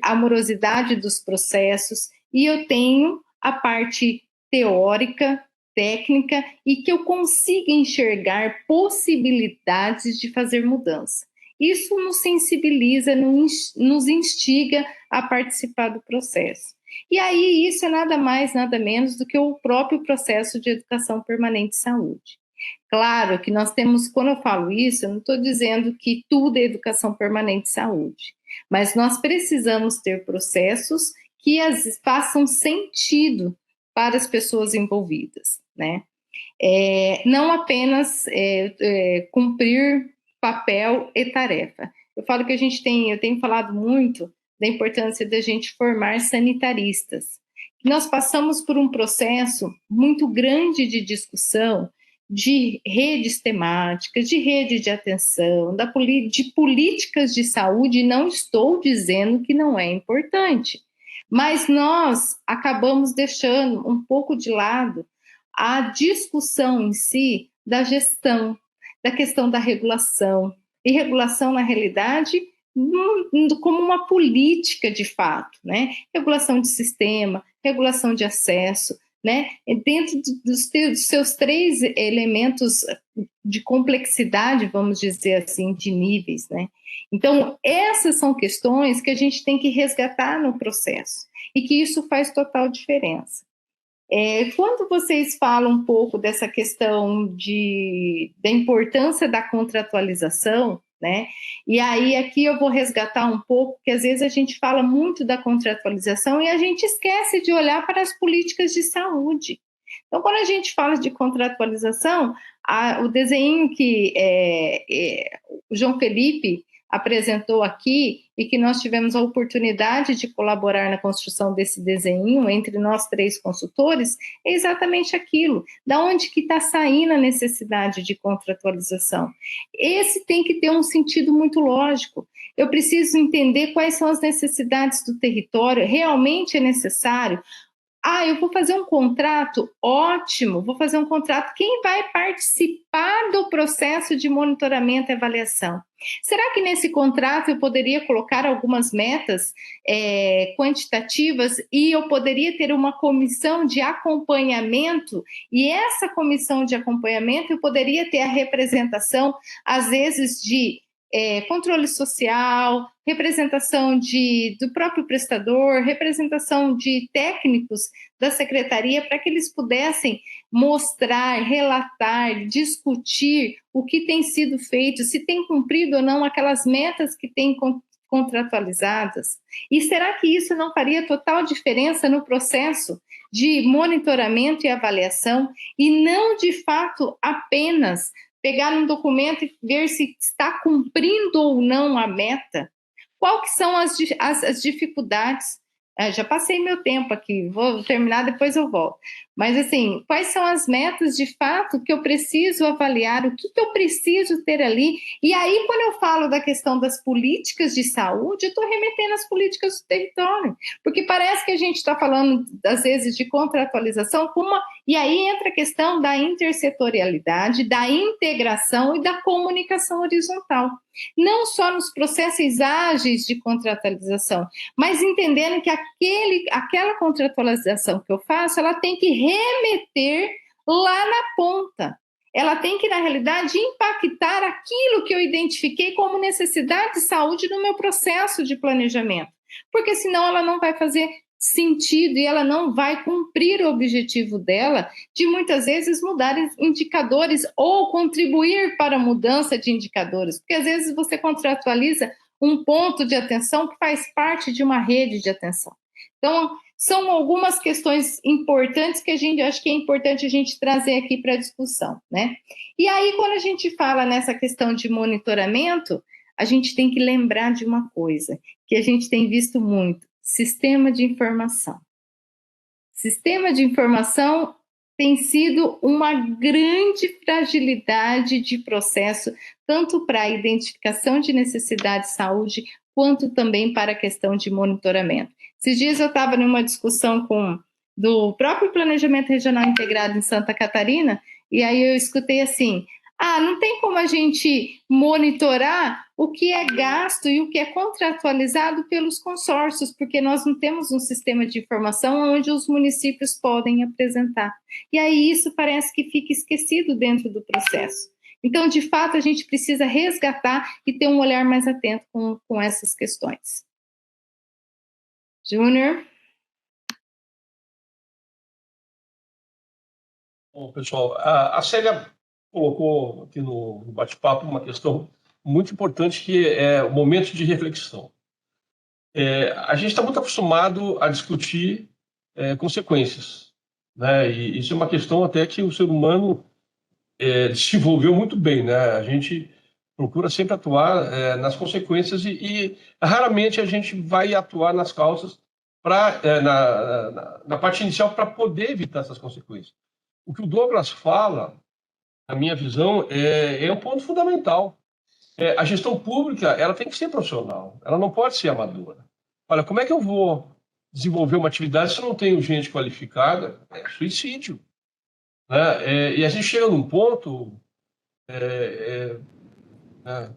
a morosidade dos processos, e eu tenho a parte teórica, técnica, e que eu consiga enxergar possibilidades de fazer mudança. Isso nos sensibiliza, nos instiga a participar do processo. E aí isso é nada mais, nada menos do que o próprio processo de educação permanente de saúde. Claro que nós temos, quando eu falo isso, eu não estou dizendo que tudo é educação permanente de saúde, mas nós precisamos ter processos que façam sentido para as pessoas envolvidas, né? Não apenas cumprir papel e tarefa. Eu falo que eu tenho falado muito da importância da gente formar sanitaristas. Nós passamos por um processo muito grande de discussão de redes temáticas, de rede de atenção, de políticas de saúde, e não estou dizendo que não é importante, mas nós acabamos deixando um pouco de lado a discussão em si da gestão, da questão da regulação, e regulação, na realidade, como uma política de fato, né? Regulação de sistema, regulação de acesso, né? Dentro dos seus três elementos de complexidade, vamos dizer assim, de níveis, né? Então, essas são questões que a gente tem que resgatar no processo, e que isso faz total diferença. Quando vocês falam um pouco dessa questão da importância da contratualização, né? E aí aqui eu vou resgatar um pouco, que às vezes a gente fala muito da contratualização e a gente esquece de olhar para as políticas de saúde. Então, quando a gente fala de contratualização, o desenho que o João Felipe apresentou aqui, e que nós tivemos a oportunidade de colaborar na construção desse desenho entre nós três consultores, é exatamente aquilo. Da onde que está saindo a necessidade de contratualização? Esse tem que ter um sentido muito lógico. Eu preciso entender quais são as necessidades do território, realmente é necessário? Eu vou fazer um contrato? Ótimo, vou fazer um contrato. Quem vai participar do processo de monitoramento e avaliação? Será que nesse contrato eu poderia colocar algumas metas quantitativas, e eu poderia ter uma comissão de acompanhamento, e essa comissão de acompanhamento eu poderia ter a representação, às vezes, de controle social, representação do próprio prestador, representação de técnicos da secretaria, para que eles pudessem mostrar, relatar, discutir o que tem sido feito, se tem cumprido ou não aquelas metas que têm contratualizadas. E será que isso não faria total diferença no processo de monitoramento e avaliação, e não, de fato, apenas pegar um documento e ver se está cumprindo ou não a meta? Qual que são as dificuldades? Já passei meu tempo aqui, vou terminar, depois eu volto. Mas, assim, quais são as metas, de fato, que eu preciso avaliar, o que eu preciso ter ali? E aí, quando eu falo da questão das políticas de saúde, eu estou remetendo às políticas do território, porque parece que a gente está falando, às vezes, de contratualização, e aí entra a questão da intersetorialidade, da integração e da comunicação horizontal. Não só nos processos ágeis de contratualização, mas entendendo que aquela contratualização que eu faço, ela tem que remeter lá na ponta. Ela tem que, na realidade, impactar aquilo que eu identifiquei como necessidade de saúde no meu processo de planejamento, porque senão ela não vai fazer sentido e ela não vai cumprir o objetivo dela de, muitas vezes, mudar indicadores ou contribuir para a mudança de indicadores, porque às vezes você contratualiza um ponto de atenção que faz parte de uma rede de atenção. Então, são algumas questões importantes que acho que é importante a gente trazer aqui para a discussão, né? E aí, quando a gente fala nessa questão de monitoramento, a gente tem que lembrar de uma coisa que a gente tem visto muito: sistema de informação. Sistema de informação tem sido uma grande fragilidade de processo, tanto para a identificação de necessidade de saúde, quanto também para a questão de monitoramento. Esses dias eu estava numa discussão do próprio Planejamento Regional Integrado em Santa Catarina, e aí eu escutei assim: não tem como a gente monitorar o que é gasto e o que é contratualizado pelos consórcios, porque nós não temos um sistema de informação onde os municípios podem apresentar. E aí isso parece que fica esquecido dentro do processo. Então, de fato, a gente precisa resgatar e ter um olhar mais atento com essas questões. Júnior? Bom, pessoal, a Célia colocou aqui no bate-papo uma questão muito importante, que é o momento de reflexão. A gente está muito acostumado a discutir consequências, né? E isso é uma questão até que o ser humano desenvolveu muito bem, né? A gente procura sempre atuar nas consequências e raramente a gente vai atuar nas causas na parte inicial para poder evitar essas consequências. O que o Douglas fala, na minha visão, é um ponto fundamental. A gestão pública, ela tem que ser profissional, ela não pode ser amadora. Olha, como é que eu vou desenvolver uma atividade se eu não tenho gente qualificada? É suicídio, né? E a gente chega num ponto,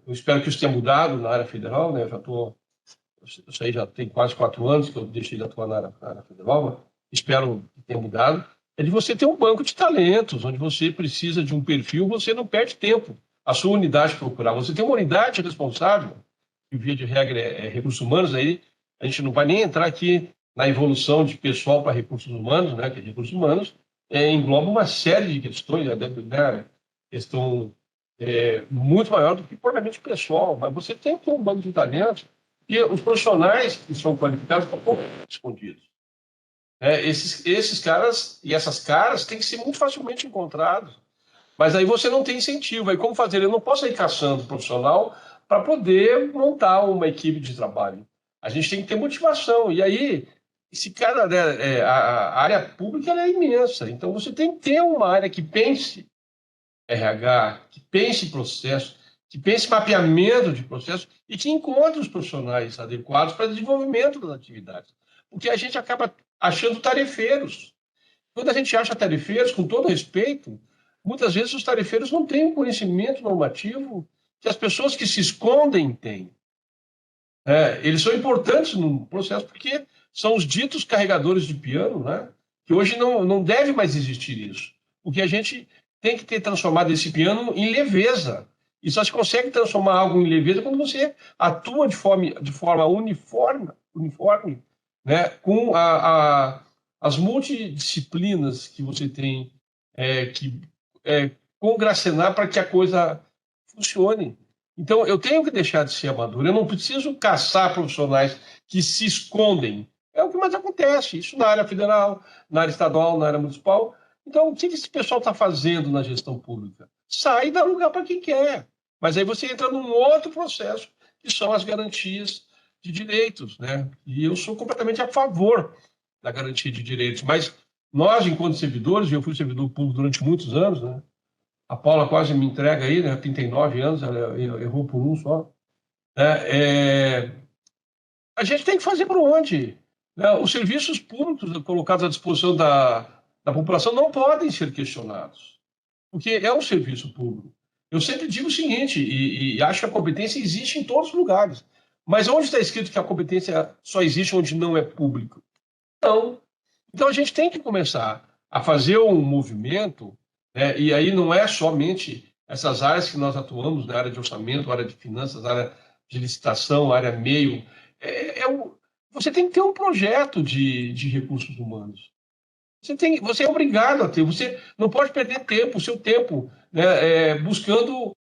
eu espero que isso tenha mudado na área federal, né? Isso aí já tem quase 4 anos que eu deixei de atuar na área federal, espero que tenha mudado. É de você ter um banco de talentos, onde você precisa de um perfil, você não perde tempo. A sua unidade procurar. Você tem uma unidade responsável, que via de regra é recursos humanos, aí a gente não vai nem entrar aqui na evolução de pessoal para recursos humanos, né? Que recursos humanos engloba uma série de questões, né? Questão muito maior do que puramente pessoal, mas você tem que ter um banco de talentos e os profissionais que são qualificados estão pouco escondidos. Esses caras e essas caras têm que ser muito facilmente encontrados. Mas aí você não tem incentivo. Aí como fazer? Eu não posso ir caçando profissional para poder montar uma equipe de trabalho. A gente tem que ter motivação. E aí, esse cara, a área pública ela é imensa. Então você tem que ter uma área que pense RH, que pense processo, que pense mapeamento de processo e que encontre os profissionais adequados para o desenvolvimento das atividades. Porque a gente acaba achando tarefeiros. Quando a gente acha tarefeiros, com todo respeito, muitas vezes os tarefeiros não têm o conhecimento normativo que as pessoas que se escondem têm. Eles são importantes no processo porque são os ditos carregadores de piano, né? Que hoje não deve mais existir isso. Porque a gente tem que ter transformado esse piano em leveza. E só se consegue transformar algo em leveza quando você atua de forma uniforme, né, com as multidisciplinas que você tem que congracenar para que a coisa funcione. Então, eu tenho que deixar de ser amador. Eu não preciso caçar profissionais que se escondem. É o que mais acontece. Isso na área federal, na área estadual, na área municipal. Então, o que esse pessoal está fazendo na gestão pública? Sai e dá lugar para quem quer. Mas aí você entra num outro processo, que são as garantias de direitos, né? E eu sou completamente a favor da garantia de direitos. Mas nós, enquanto servidores, eu fui servidor público durante muitos anos, né? A Paula quase me entrega aí, né? 39 anos, ela errou por um só. A gente tem que fazer por onde? Né? Os serviços públicos colocados à disposição da população não podem ser questionados, porque é um serviço público. Eu sempre digo o seguinte, e acho que a competência existe em todos os lugares, mas onde está escrito que a competência só existe onde não é público? Não. Então a gente tem que começar a fazer um movimento, né? E aí não é somente essas áreas que nós atuamos, na área de orçamento, área de finanças, área de licitação, área meio. Você tem que ter um projeto de recursos humanos. Você é obrigado a ter, você não pode perder tempo, o seu tempo, né, buscando.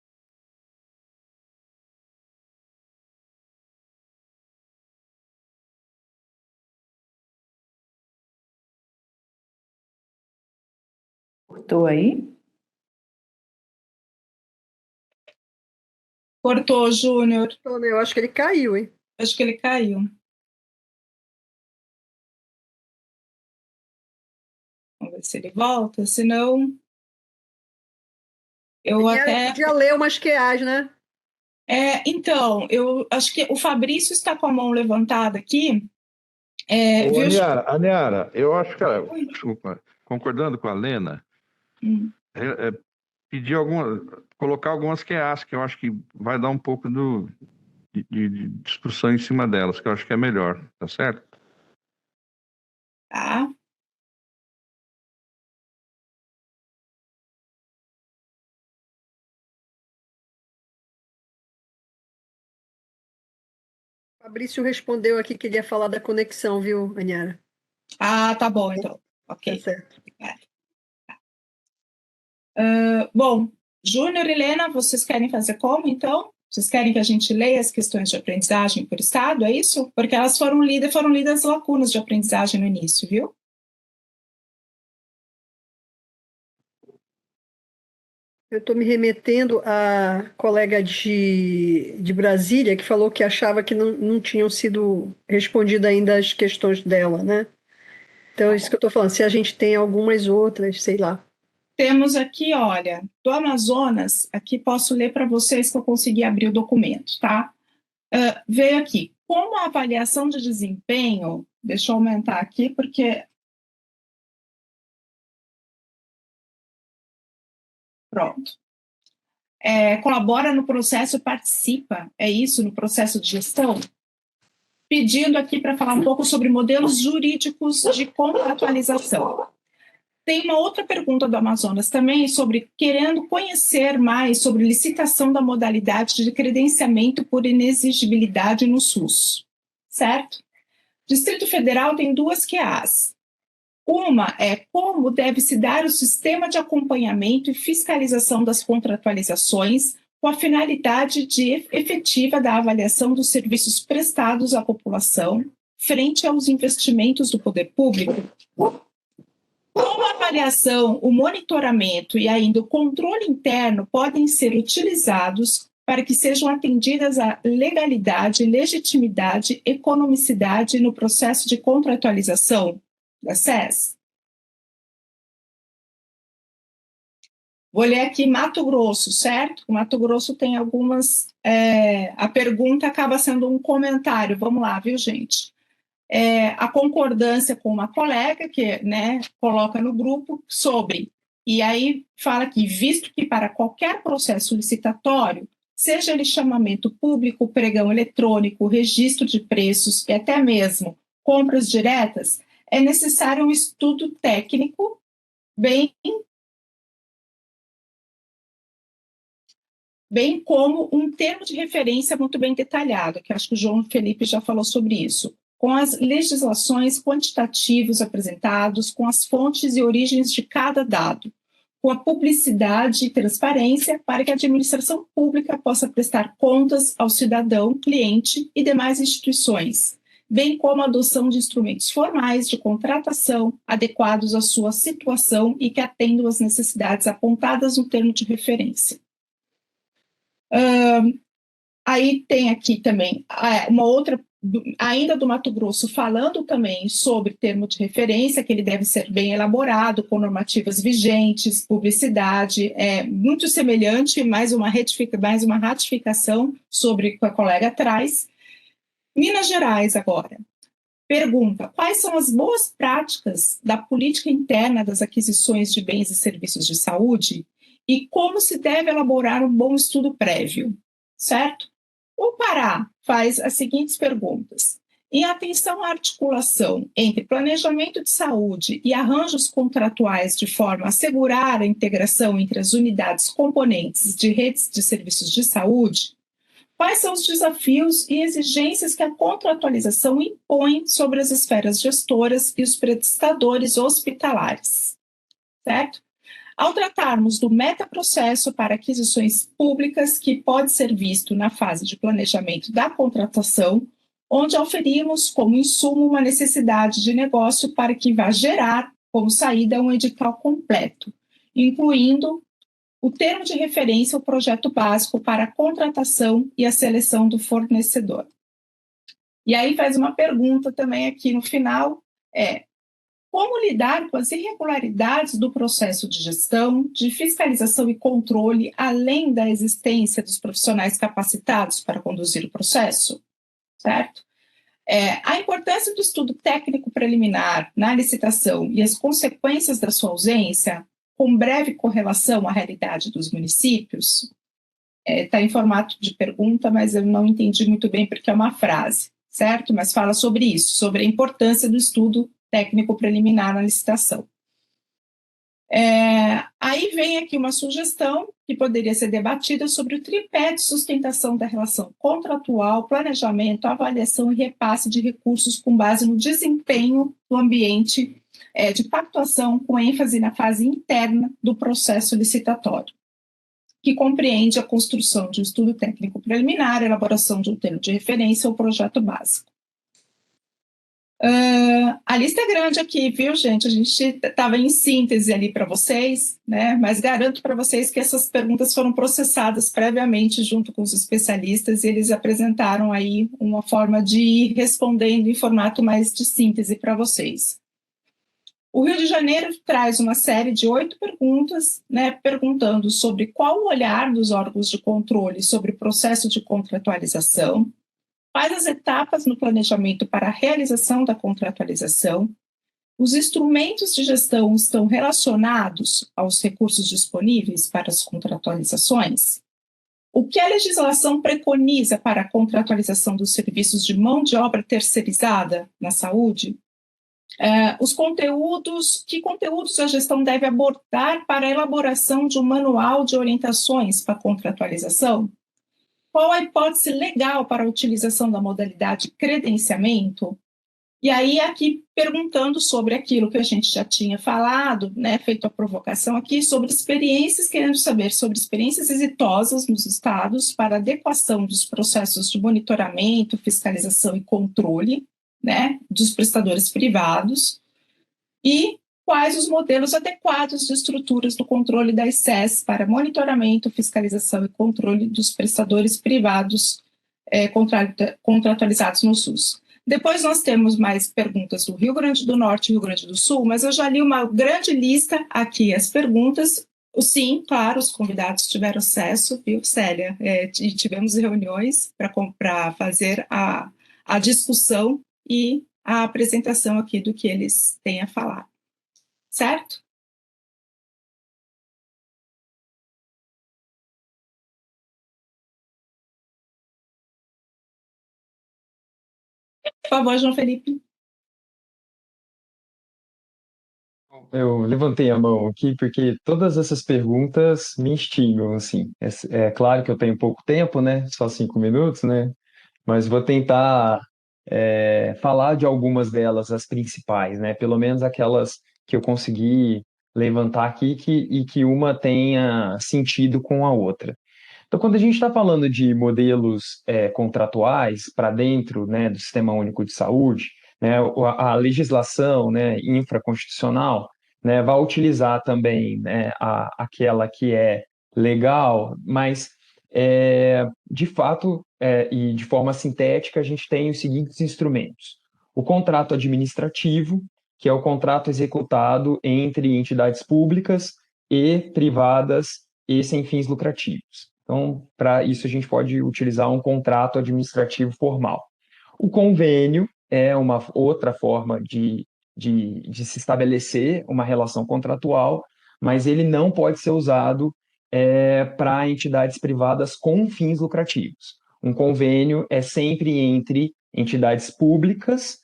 Cortou aí? Cortou, Júnior. Eu acho que ele caiu, hein? Acho que ele caiu. Vamos ver se ele volta, senão eu até podia ler umas QAs, né? Então, eu acho que o Fabrício está com a mão levantada aqui. Aniara, eu acho que, desculpa, concordando com a Lena, pedir colocar algumas QAs, que eu acho que vai dar um pouco de discussão em cima delas, que eu acho que é melhor, tá certo? Tá. Fabrício respondeu aqui que ele ia falar da conexão, viu, Aniara? Ah, tá bom, então. Ok. Tá certo. Bom, Júnior e Helena, vocês querem fazer como, então? Vocês querem que a gente leia as questões de aprendizagem por estado, é isso? Porque elas foram lidas lacunas de aprendizagem no início, viu? Eu estou me remetendo à colega de Brasília, que falou que achava que não tinham sido respondidas ainda as questões dela, né? Então, é isso que eu estou falando. Se a gente tem algumas outras, sei lá. Temos aqui, olha, do Amazonas, aqui posso ler para vocês que eu consegui abrir o documento, tá? Veio aqui, como a avaliação de desempenho, deixa eu aumentar aqui, porque... Pronto. Colabora no processo, participa, é isso, no processo de gestão? Pedindo aqui para falar um pouco sobre modelos jurídicos de contratualização. Tem uma outra pergunta do Amazonas também sobre querendo conhecer mais sobre licitação da modalidade de credenciamento por inexigibilidade no SUS, certo? Distrito Federal tem duas QAs. Uma é como deve se dar o sistema de acompanhamento e fiscalização das contratualizações com a finalidade efetiva da avaliação dos serviços prestados à população frente aos investimentos do poder público. Como a avaliação, o monitoramento e ainda o controle interno podem ser utilizados para que sejam atendidas a legalidade, legitimidade, economicidade no processo de contratualização da SES? Vou ler aqui Mato Grosso, certo? O Mato Grosso tem algumas... a pergunta acaba sendo um comentário. Vamos lá, viu, gente? A concordância com uma colega que, né, coloca no grupo sobre... E aí fala aqui, visto que para qualquer processo licitatório, seja ele chamamento público, pregão eletrônico, registro de preços e até mesmo compras diretas, é necessário um estudo técnico bem bem como um termo de referência muito bem detalhado, que acho que o João Felipe já falou sobre isso, com as legislações quantitativos apresentados, com as fontes e origens de cada dado, com a publicidade e transparência para que a administração pública possa prestar contas ao cidadão, cliente e demais instituições, bem como a adoção de instrumentos formais de contratação adequados à sua situação e que atendam às necessidades apontadas no termo de referência. Aí tem aqui também uma outra, ainda do Mato Grosso, falando também sobre termo de referência, que ele deve ser bem elaborado, com normativas vigentes, publicidade, muito semelhante, mais uma ratificação sobre o que a colega traz. Minas Gerais, agora. Pergunta: quais são as boas práticas da política interna das aquisições de bens e serviços de saúde e como se deve elaborar um bom estudo prévio, certo? O Pará faz as seguintes perguntas. Em atenção à articulação entre planejamento de saúde e arranjos contratuais de forma a assegurar a integração entre as unidades componentes de redes de serviços de saúde, quais são os desafios e exigências que a contratualização impõe sobre as esferas gestoras e os prestadores hospitalares, certo? Ao tratarmos do metaprocesso para aquisições públicas, que pode ser visto na fase de planejamento da contratação, onde oferimos como insumo uma necessidade de negócio para que vá gerar como saída um edital completo, incluindo o termo de referência, o projeto básico para a contratação e a seleção do fornecedor. E aí faz uma pergunta também aqui no final, como lidar com as irregularidades do processo de gestão, de fiscalização e controle, além da existência dos profissionais capacitados para conduzir o processo? Certo? A importância do estudo técnico preliminar na licitação e as consequências da sua ausência, com breve correlação à realidade dos municípios, está em formato de pergunta, mas eu não entendi muito bem porque é uma frase, certo? Mas fala sobre isso, sobre a importância do estudo técnico preliminar na licitação. Aí vem aqui uma sugestão que poderia ser debatida sobre o tripé de sustentação da relação contratual, planejamento, avaliação e repasse de recursos com base no desempenho do ambiente de pactuação, com ênfase na fase interna do processo licitatório, que compreende a construção de um estudo técnico preliminar, a elaboração de um termo de referência ou projeto básico. A lista é grande aqui, viu, gente? A gente estava em síntese ali para vocês, né? Mas garanto para vocês que essas perguntas foram processadas previamente junto com os especialistas e eles apresentaram aí uma forma de ir respondendo em formato mais de síntese para vocês. O Rio de Janeiro traz uma série de 8 perguntas, né, perguntando sobre qual o olhar dos órgãos de controle sobre o processo de contratualização, quais as etapas no planejamento para a realização da contratualização, os instrumentos de gestão estão relacionados aos recursos disponíveis para as contratualizações, o que a legislação preconiza para a contratualização dos serviços de mão de obra terceirizada na saúde, os conteúdos, que conteúdos a gestão deve abordar para a elaboração de um manual de orientações para a contratualização, qual a hipótese legal para a utilização da modalidade credenciamento? E aí, aqui, perguntando sobre aquilo que a gente já tinha falado, né, feito a provocação aqui, sobre experiências, querendo saber sobre experiências exitosas nos estados para adequação dos processos de monitoramento, fiscalização e controle, né, dos prestadores privados, e quais os modelos adequados de estruturas do controle das SES para monitoramento, fiscalização e controle dos prestadores privados contratualizados no SUS. Depois nós temos mais perguntas do Rio Grande do Norte e Rio Grande do Sul, mas eu já li uma grande lista aqui, as perguntas. Sim, claro, os convidados tiveram acesso, viu, Célia? E tivemos reuniões para fazer a discussão e a apresentação aqui do que eles têm a falar. Certo? Por favor, João Felipe. Eu levantei a mão aqui porque todas essas perguntas me instigam, assim. É claro que eu tenho pouco tempo, né? Só 5 minutos, né? Mas vou tentar falar de algumas delas, as principais, né? Pelo menos aquelas que eu consegui levantar aqui e que uma tenha sentido com a outra. Então, quando a gente está falando de modelos contratuais para dentro, né, do Sistema Único de Saúde, né, a legislação, né, infraconstitucional, né, vai utilizar também, né, aquela que é legal, mas de fato e de forma sintética a gente tem os seguintes instrumentos: o contrato administrativo, que é o contrato executado entre entidades públicas e privadas e sem fins lucrativos. Então, para isso, a gente pode utilizar um contrato administrativo formal. O convênio é uma outra forma de se estabelecer uma relação contratual, mas ele não pode ser usado para entidades privadas com fins lucrativos. Um convênio é sempre entre entidades públicas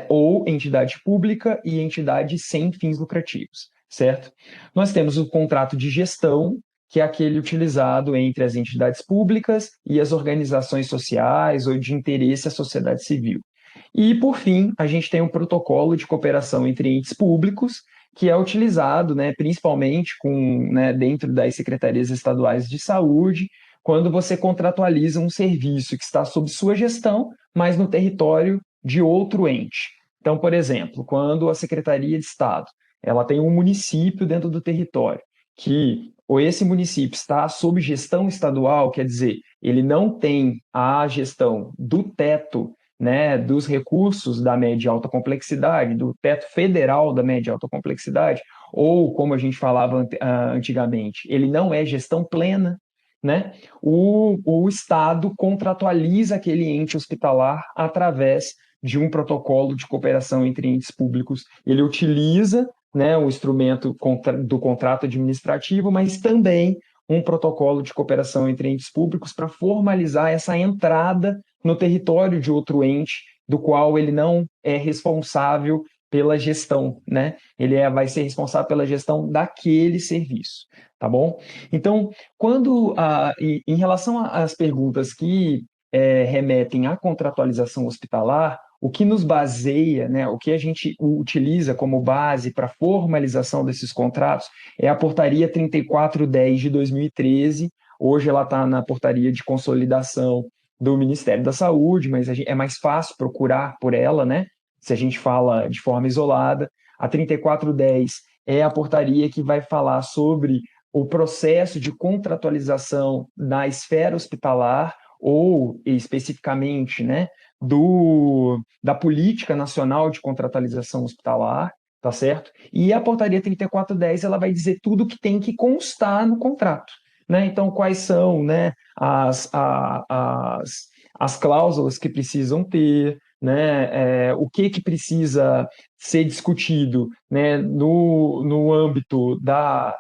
ou entidade pública e entidade sem fins lucrativos, certo? Nós temos o contrato de gestão, que é aquele utilizado entre as entidades públicas e as organizações sociais ou de interesse à sociedade civil. E, por fim, a gente tem um protocolo de cooperação entre entes públicos, que é utilizado, né, principalmente dentro das secretarias estaduais de saúde, quando você contratualiza um serviço que está sob sua gestão, mas no território de outro ente. Então, por exemplo, quando a Secretaria de Estado ela tem um município dentro do território, que ou esse município está sob gestão estadual, quer dizer, ele não tem a gestão do teto, né, dos recursos da média e alta complexidade, do teto federal da média e alta complexidade, ou, como a gente falava antigamente, ele não é gestão plena, né? O Estado contratualiza aquele ente hospitalar através de um protocolo de cooperação entre entes públicos. Ele utiliza, né, o instrumento do contrato administrativo, mas também um protocolo de cooperação entre entes públicos para formalizar essa entrada no território de outro ente, do qual ele não é responsável pela gestão, né? Ele vai ser responsável pela gestão daquele serviço, tá bom? Então, em relação às perguntas que remetem à contratualização hospitalar, o que nos baseia, né, o que a gente utiliza como base para a formalização desses contratos é a Portaria 3410 de 2013. Hoje ela está na Portaria de Consolidação do Ministério da Saúde, mas é mais fácil procurar por ela, né? Se a gente fala de forma isolada. A 3410 é a portaria que vai falar sobre o processo de contratualização na esfera hospitalar, ou especificamente, né, da Política Nacional de Contratualização Hospitalar, tá certo? E a portaria 3410 ela vai dizer tudo que tem que constar no contrato, né? Então, quais são, né, as cláusulas que precisam ter, né, o que precisa ser discutido, né, no âmbito da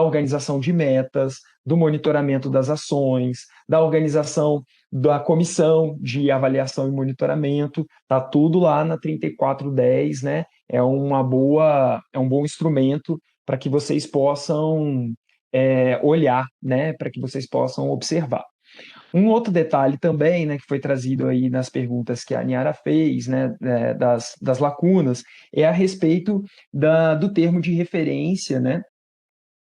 organização de metas, do monitoramento das ações, da organização da comissão de avaliação e monitoramento, tá tudo lá na 3410, né? É um bom instrumento para que vocês possam olhar, né? Para que vocês possam observar. Um outro detalhe também, né, que foi trazido aí nas perguntas que a Niara fez, né, das lacunas, é a respeito do termo de referência, né,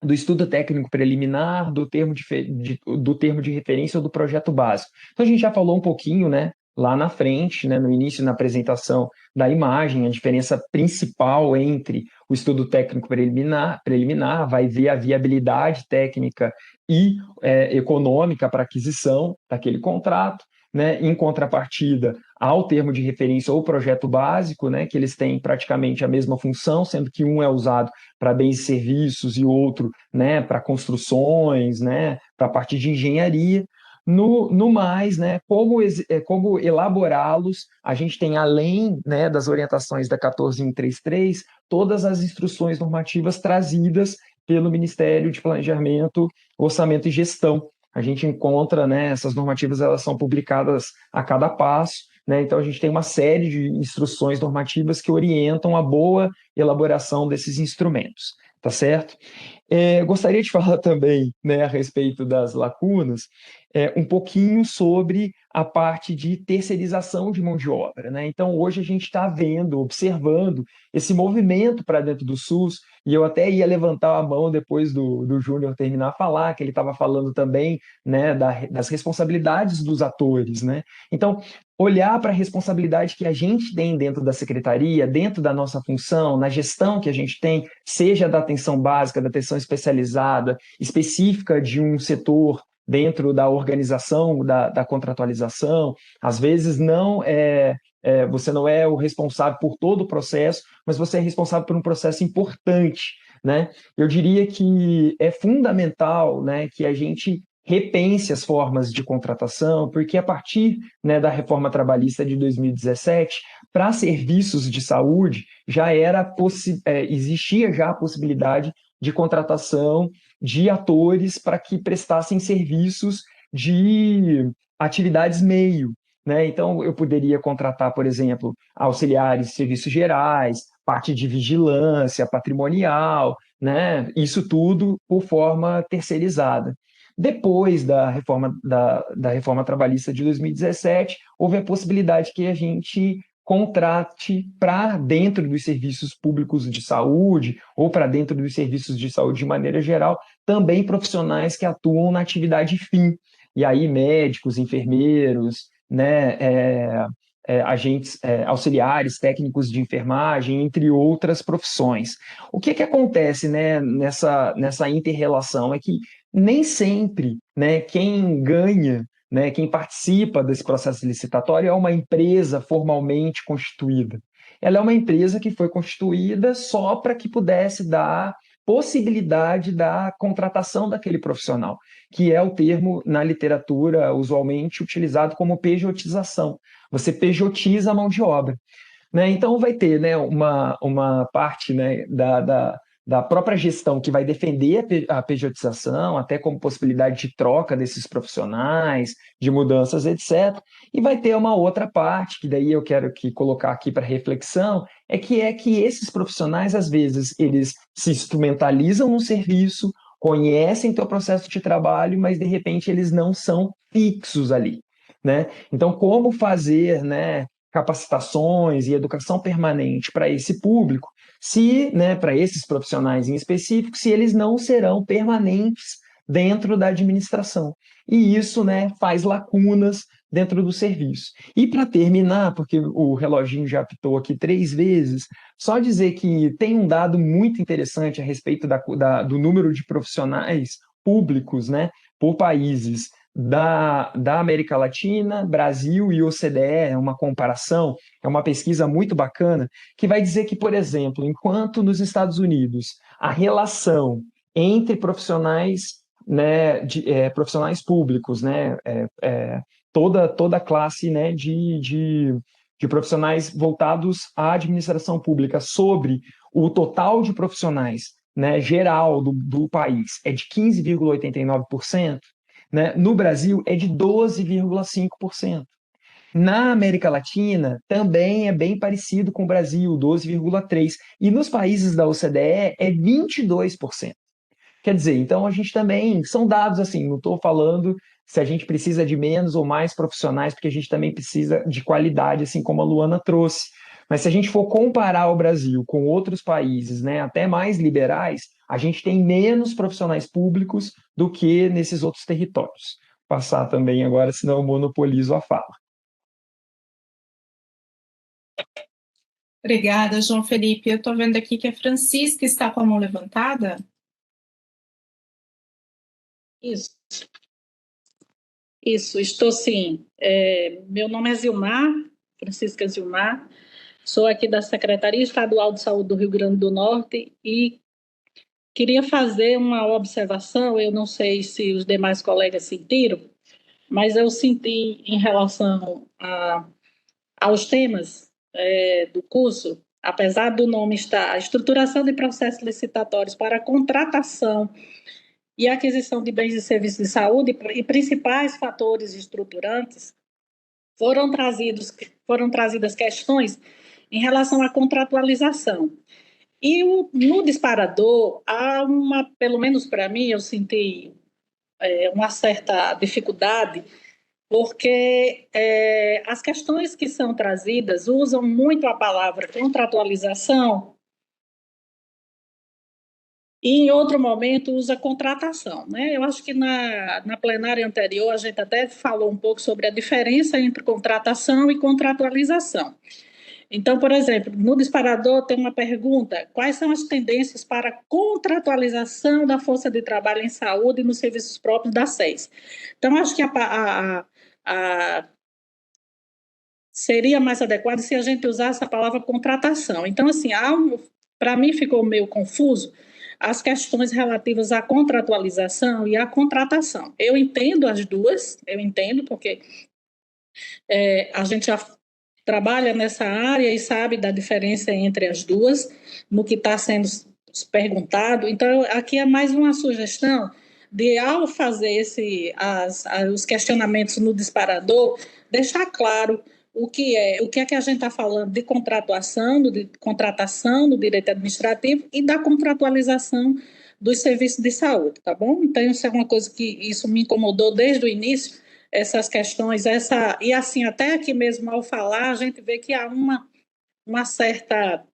do estudo técnico preliminar, do termo de referência ou do projeto básico. Então, a gente já falou um pouquinho, né, lá na frente, né, no início, na apresentação da imagem, a diferença principal entre o estudo técnico preliminar vai ver a viabilidade técnica e econômica para aquisição daquele contrato, né, em contrapartida ao termo de referência ou projeto básico, né, que eles têm praticamente a mesma função, sendo que um é usado para bens e serviços e outro, né, para construções, né, para a parte de engenharia. No mais, né, como elaborá-los, a gente tem, além, né, das orientações da 14133, todas as instruções normativas trazidas pelo Ministério de Planejamento, Orçamento e Gestão. A gente encontra, né, essas normativas, elas são publicadas a cada passo, né? Então, a gente tem uma série de instruções normativas que orientam a boa elaboração desses instrumentos, tá certo? Gostaria de falar também, né, a respeito das lacunas, um pouquinho sobre a parte de terceirização de mão de obra, né? Então, hoje a gente está vendo, observando esse movimento para dentro do SUS, e eu até ia levantar a mão depois do Júnior terminar a falar, que ele estava falando também, né, das responsabilidades dos atores, né? Então, olhar para a responsabilidade que a gente tem dentro da secretaria, dentro da nossa função, na gestão que a gente tem, seja da atenção básica, da atenção especializada, específica de um setor dentro da organização, da contratualização. Às vezes você não é o responsável por todo o processo, mas você é responsável por um processo importante, né? Eu diria que é fundamental, né, que a gente repense as formas de contratação, porque a partir, né, da reforma trabalhista de 2017, para serviços de saúde, existia já a possibilidade de contratação de atores para que prestassem serviços de atividades meio, né? Então, eu poderia contratar, por exemplo, auxiliares de serviços gerais, parte de vigilância patrimonial, né? Isso tudo por forma terceirizada. Depois da reforma trabalhista de 2017, houve a possibilidade que a gente contrate para dentro dos serviços públicos de saúde ou para dentro dos serviços de saúde de maneira geral, também profissionais que atuam na atividade fim. E aí médicos, enfermeiros, né, agentes auxiliares, técnicos de enfermagem, entre outras profissões. O que acontece, né, nessa inter-relação é que nem sempre, né, quem ganha, né, quem participa desse processo licitatório é uma empresa formalmente constituída. Ela é uma empresa que foi constituída só para que pudesse dar possibilidade da contratação daquele profissional, que é o termo na literatura usualmente utilizado como pejotização. Você pejotiza a mão de obra, né? Então vai ter, né, uma parte, né, da própria gestão que vai defender a pejotização, até como possibilidade de troca desses profissionais, de mudanças, etc. E vai ter uma outra parte, que daí eu quero colocar aqui para reflexão, é que esses profissionais, às vezes, eles se instrumentalizam no serviço, conhecem teu processo de trabalho, mas, de repente, eles não são fixos ali, né? Então, como fazer, né, capacitações e educação permanente para esse público, né, para esses profissionais em específico, se eles não serão permanentes dentro da administração. E isso, né, faz lacunas dentro do serviço. E para terminar, porque o reloginho já apitou aqui 3 vezes, só dizer que tem um dado muito interessante a respeito do número de profissionais públicos, né, por países da América Latina, Brasil e OCDE, uma comparação, é uma pesquisa muito bacana, que vai dizer que, por exemplo, enquanto nos Estados Unidos a relação entre profissionais, né, profissionais públicos, né, toda a classe, né, de profissionais voltados à administração pública sobre o total de profissionais, né, geral do país é de 15,89%, né? No Brasil é de 12,5%. Na América Latina também é bem parecido com o Brasil, 12,3%. E nos países da OCDE é 22%. Quer dizer, então a gente também, são dados assim, não estou falando se a gente precisa de menos ou mais profissionais, porque a gente também precisa de qualidade, assim como a Luana trouxe. Mas se a gente for comparar o Brasil com outros países, né, até mais liberais, a gente tem menos profissionais públicos do que nesses outros territórios. Vou passar também agora, senão eu monopolizo a fala. Obrigada, João Felipe. Eu estou vendo aqui que a Francisca está com a mão levantada. Isso, estou sim. Meu nome é Zilmar, Francisca Zilmar, sou aqui da Secretaria Estadual de Saúde do Rio Grande do Norte e queria fazer uma observação, eu não sei se os demais colegas sentiram, mas eu senti em relação aos temas do curso, apesar do nome estar a estruturação de processos licitatórios para contratação e aquisição de bens e serviços de saúde e principais fatores estruturantes, foram trazidos foram trazidas questões em relação à contratualização. E no disparador, pelo menos para mim, eu senti uma certa dificuldade, porque as questões que são trazidas usam muito a palavra contratualização e, em outro momento, usa contratação, né? Eu acho que na plenária anterior a gente até falou um pouco sobre a diferença entre contratação e contratualização. Então, por exemplo, no disparador tem uma pergunta: quais são as tendências para a contratualização da força de trabalho em saúde e nos serviços próprios da SES? Então, acho que seria mais adequado se a gente usasse a palavra contratação. Então, assim, para mim ficou meio confuso as questões relativas à contratualização e à contratação. Eu entendo as duas, porque a gente já trabalha nessa área e sabe da diferença entre as duas, no que está sendo perguntado. Então, aqui é mais uma sugestão de, ao fazer os questionamentos no disparador, deixar claro o que é que a gente está falando de contratação do direito administrativo e da contratualização dos serviços de saúde, tá bom? Então, isso é uma coisa que isso me incomodou desde o início, essas questões, e assim, até aqui mesmo ao falar, a gente vê que há uma certa...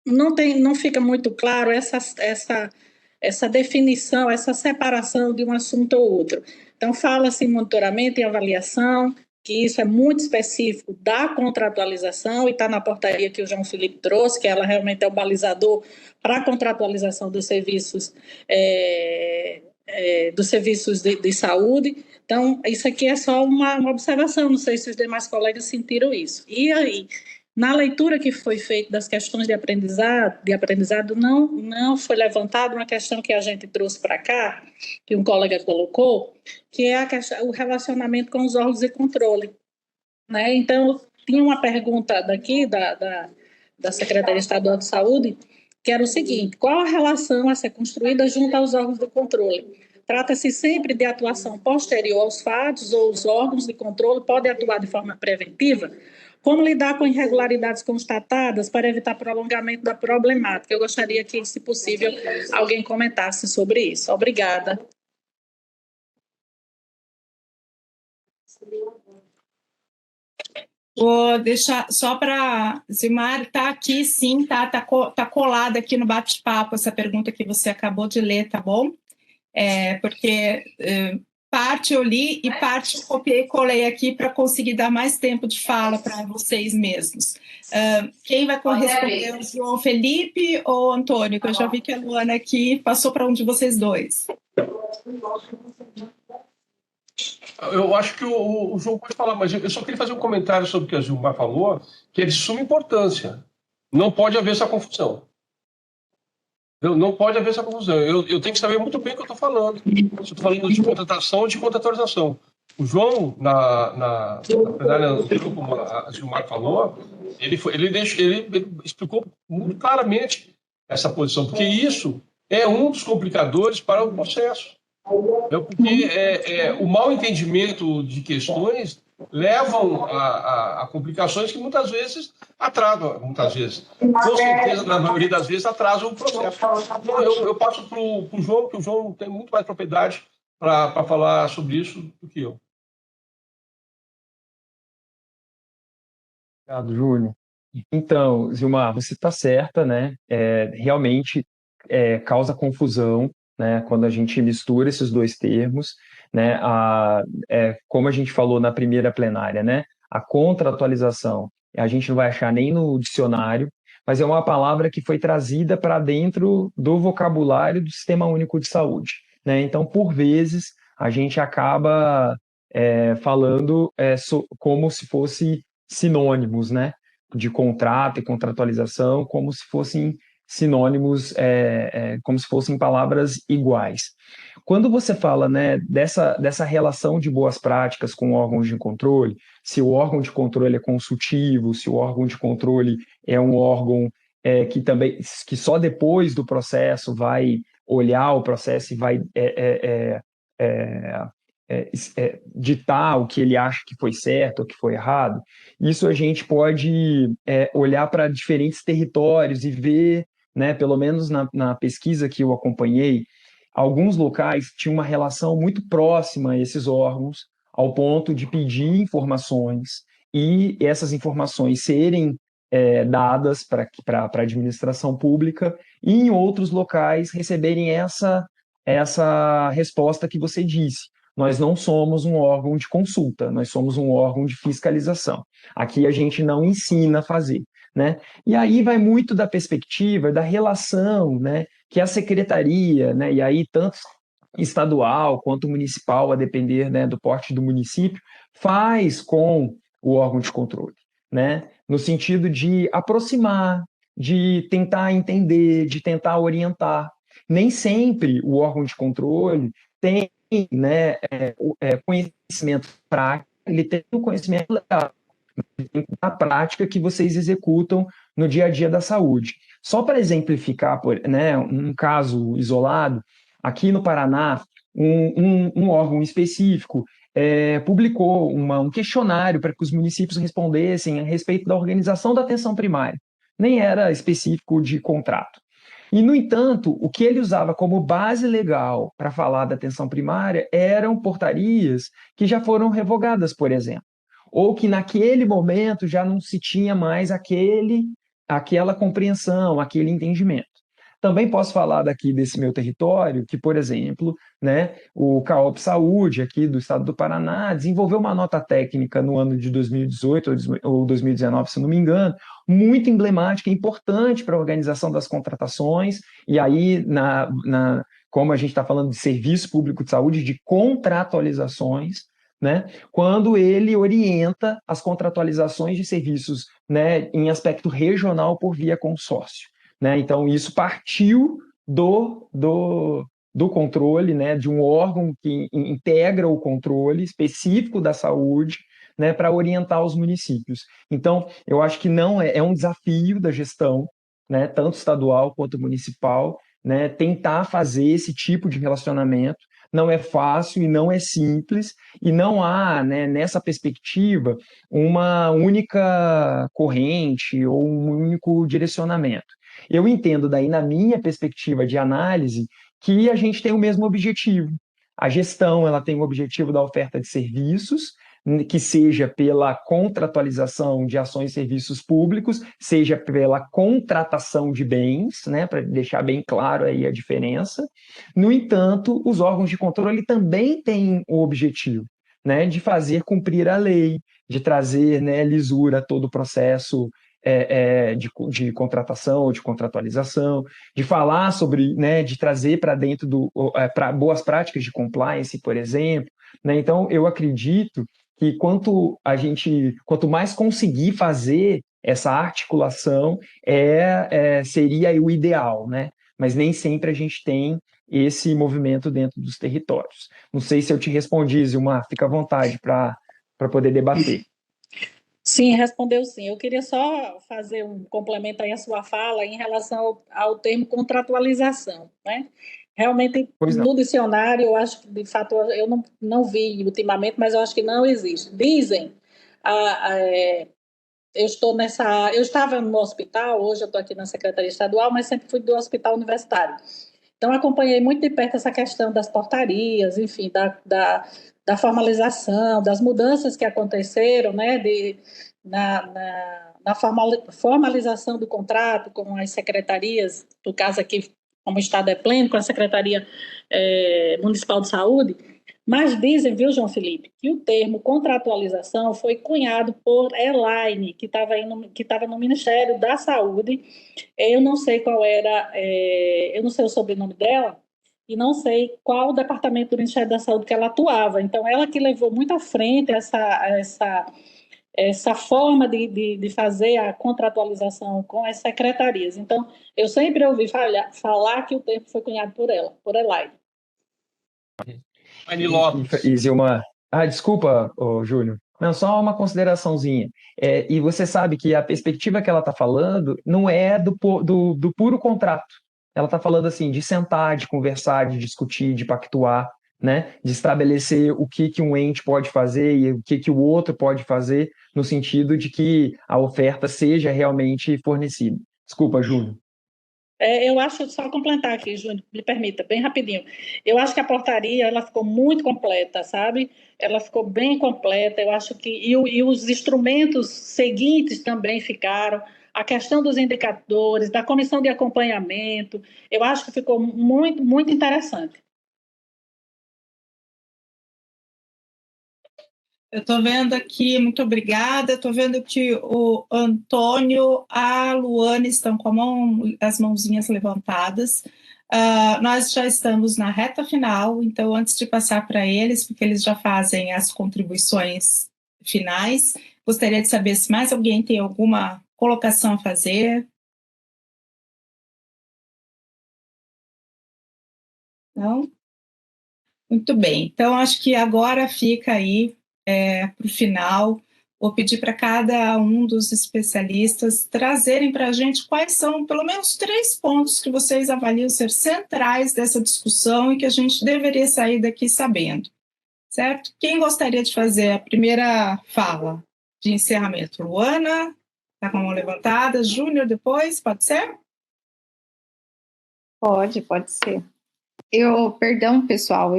não fica muito claro essa definição, essa separação de um assunto ou outro. Então, fala-se em monitoramento e avaliação, que isso é muito específico da contratualização, e está na portaria que o João Felipe trouxe, que ela realmente é o balizador para a contratualização dos serviços de saúde. Então, isso aqui é só uma observação, não sei se os demais colegas sentiram isso. E aí, na leitura que foi feita das questões de aprendizado não foi levantada uma questão que a gente trouxe para cá, que um colega colocou, que é o relacionamento com os órgãos de controle, né? Então, tinha uma pergunta daqui da Secretaria Estadual de Saúde, que era o seguinte: qual a relação a ser construída junto aos órgãos de controle? Trata-se sempre de atuação posterior aos fatos, ou os órgãos de controle podem atuar de forma preventiva? Como lidar com irregularidades constatadas para evitar prolongamento da problemática? Eu gostaria que, se possível, alguém comentasse sobre isso. Obrigada. Vou deixar só para... Zilmar, está aqui sim, tá colada aqui no bate-papo essa pergunta que você acabou de ler, tá bom? Porque parte eu li e parte eu copiei e colei aqui para conseguir dar mais tempo de fala para vocês mesmos. Quem vai responder, o João Felipe ou o Antônio? Que eu já vi que a Luana aqui passou para um de vocês dois. Eu acho que o João pode falar, mas eu só queria fazer um comentário sobre o que a Zilmar falou, que é de suma importância. Não pode haver essa confusão. Não pode haver essa confusão. Eu tenho que saber muito bem o que eu estou falando. Se eu estou falando de contratação ou de contratualização. O João, como a Zilmar falou, ele explicou muito claramente essa posição, porque isso é um dos complicadores para o processo. Porque o mau entendimento de questões levam a complicações que muitas vezes atrasam, com certeza, na maioria das vezes, atrasam o processo. Então, eu passo para o João, que o João tem muito mais propriedade para falar sobre isso do que eu. Obrigado, Júlio. Então, Zilmar, você está certa, né? Realmente causa confusão, né, quando a gente mistura esses dois termos, né? Como a gente falou na primeira plenária, né? A contratualização, a gente não vai achar nem no dicionário, mas é uma palavra que foi trazida para dentro do vocabulário do Sistema Único de Saúde, né? Então, por vezes, a gente acaba falando como se fosse sinônimos, né? De contrato e contratualização, como se fossem sinônimos, como se fossem palavras iguais. Quando você fala, né, dessa relação de boas práticas com órgãos de controle, se o órgão de controle é consultivo, se o órgão de controle é um órgão que só depois do processo vai olhar o processo e vai ditar o que ele acha que foi certo ou que foi errado. Isso a gente pode olhar para diferentes territórios e ver, né, pelo menos na pesquisa que eu acompanhei, alguns locais tinham uma relação muito próxima a esses órgãos, ao ponto de pedir informações e essas informações serem dadas para a administração pública, e em outros locais receberem essa resposta que você disse. Nós não somos um órgão de consulta, nós somos um órgão de fiscalização. Aqui a gente não ensina a fazer, né? E aí vai muito da perspectiva, da relação, né, que a secretaria, né, e aí tanto estadual quanto municipal, a depender, né, do porte do município, faz com o órgão de controle, né? No sentido de aproximar, de tentar entender, de tentar orientar. Nem sempre o órgão de controle tem, né, conhecimento prático, ele tem o conhecimento legal, a prática que vocês executam no dia a dia da saúde. Só para exemplificar, né, um caso isolado, aqui no Paraná, um órgão específico publicou um questionário para que os municípios respondessem a respeito da organização da atenção primária. Nem era específico de contrato. E, no entanto, o que ele usava como base legal para falar da atenção primária eram portarias que já foram revogadas, por exemplo, ou que naquele momento já não se tinha mais aquela compreensão, aquele entendimento. Também posso falar daqui desse meu território que, por exemplo, né, o CAOP Saúde, aqui do estado do Paraná, desenvolveu uma nota técnica no ano de 2018 ou 2019, se não me engano, muito emblemática e importante para a organização das contratações, e aí, como a gente está falando de serviço público de saúde, de contratualizações, né, quando ele orienta as contratualizações de serviços, né, em aspecto regional por via consórcio. Né? Então, isso partiu do controle, né, de um órgão que integra o controle específico da saúde, né, para orientar os municípios. Então, eu acho que não é um desafio da gestão, né, tanto estadual quanto municipal, né, tentar fazer esse tipo de relacionamento. Não é fácil e não é simples, e não há, né, nessa perspectiva, uma única corrente ou um único direcionamento. Eu entendo daí, na minha perspectiva de análise, que a gente tem o mesmo objetivo. A gestão, ela tem o objetivo da oferta de serviços, que seja pela contratualização de ações e serviços públicos, seja pela contratação de bens, né, para deixar bem claro aí a diferença. No entanto, os órgãos de controle também têm o objetivo, né, de fazer cumprir a lei, de trazer, né, lisura a todo o processo de contratação ou de contratualização, de falar sobre, né, de trazer para dentro para boas práticas de compliance, por exemplo, né? Então, eu acredito que quanto mais conseguir fazer essa articulação, seria o ideal, né? Mas nem sempre a gente tem esse movimento dentro dos territórios. Não sei se eu te respondi, Zilmar, fica à vontade para poder debater. Sim, respondeu sim. Eu queria só fazer um complemento aí à sua fala em relação ao termo contratualização, né? Realmente, no dicionário, eu acho que, de fato, eu não vi ultimamente, mas eu acho que não existe. Dizem, eu estava no hospital, hoje eu estou aqui na Secretaria Estadual, mas sempre fui do hospital universitário. Então, acompanhei muito de perto essa questão das portarias, enfim, da formalização, das mudanças que aconteceram, né, na formalização do contrato com as secretarias, no caso aqui, como o Estado é pleno, com a Secretaria Municipal de Saúde, mas dizem, viu, João Felipe, que o termo contratualização foi cunhado por Elaine, que estava no Ministério da Saúde. Eu não sei qual era, eu não sei o sobrenome dela, e não sei qual o departamento do Ministério da Saúde que ela atuava. Então, ela que levou muito à frente essa forma de fazer a contratualização com as secretarias. Então, eu sempre ouvi falar que o termo foi cunhado por ela, por Elaine. E Zilmar, desculpa, Júnior. Não, só uma consideraçãozinha. E você sabe que a perspectiva que ela está falando não é do puro contrato. Ela está falando assim de sentar, de conversar, de discutir, de pactuar, né, de estabelecer o que um ente pode fazer e o que o outro pode fazer, no sentido de que a oferta seja realmente fornecida. Desculpa, Júlio. Eu acho, só complementar aqui, Júnior, me permita, bem rapidinho. Eu acho que a portaria ela ficou muito completa, sabe? Ela ficou bem completa. Eu acho que e os instrumentos seguintes também ficaram. A questão dos indicadores, da comissão de acompanhamento, eu acho que ficou muito, muito interessante. Eu estou vendo aqui, muito obrigada. Estou vendo que o Antônio, a Luana estão com as mãozinhas levantadas. Nós já estamos na reta final, então antes de passar para eles, porque eles já fazem as contribuições finais, gostaria de saber se mais alguém tem alguma colocação a fazer. Não? Muito bem, então acho que agora fica aí para o final. Vou pedir para cada um dos especialistas trazerem para a gente quais são pelo menos 3 pontos que vocês avaliam ser centrais dessa discussão e que a gente deveria sair daqui sabendo, certo? Quem gostaria de fazer a primeira fala de encerramento? Luana, está com a mão levantada. Júnior depois, pode ser? Pode ser. Perdão, pessoal,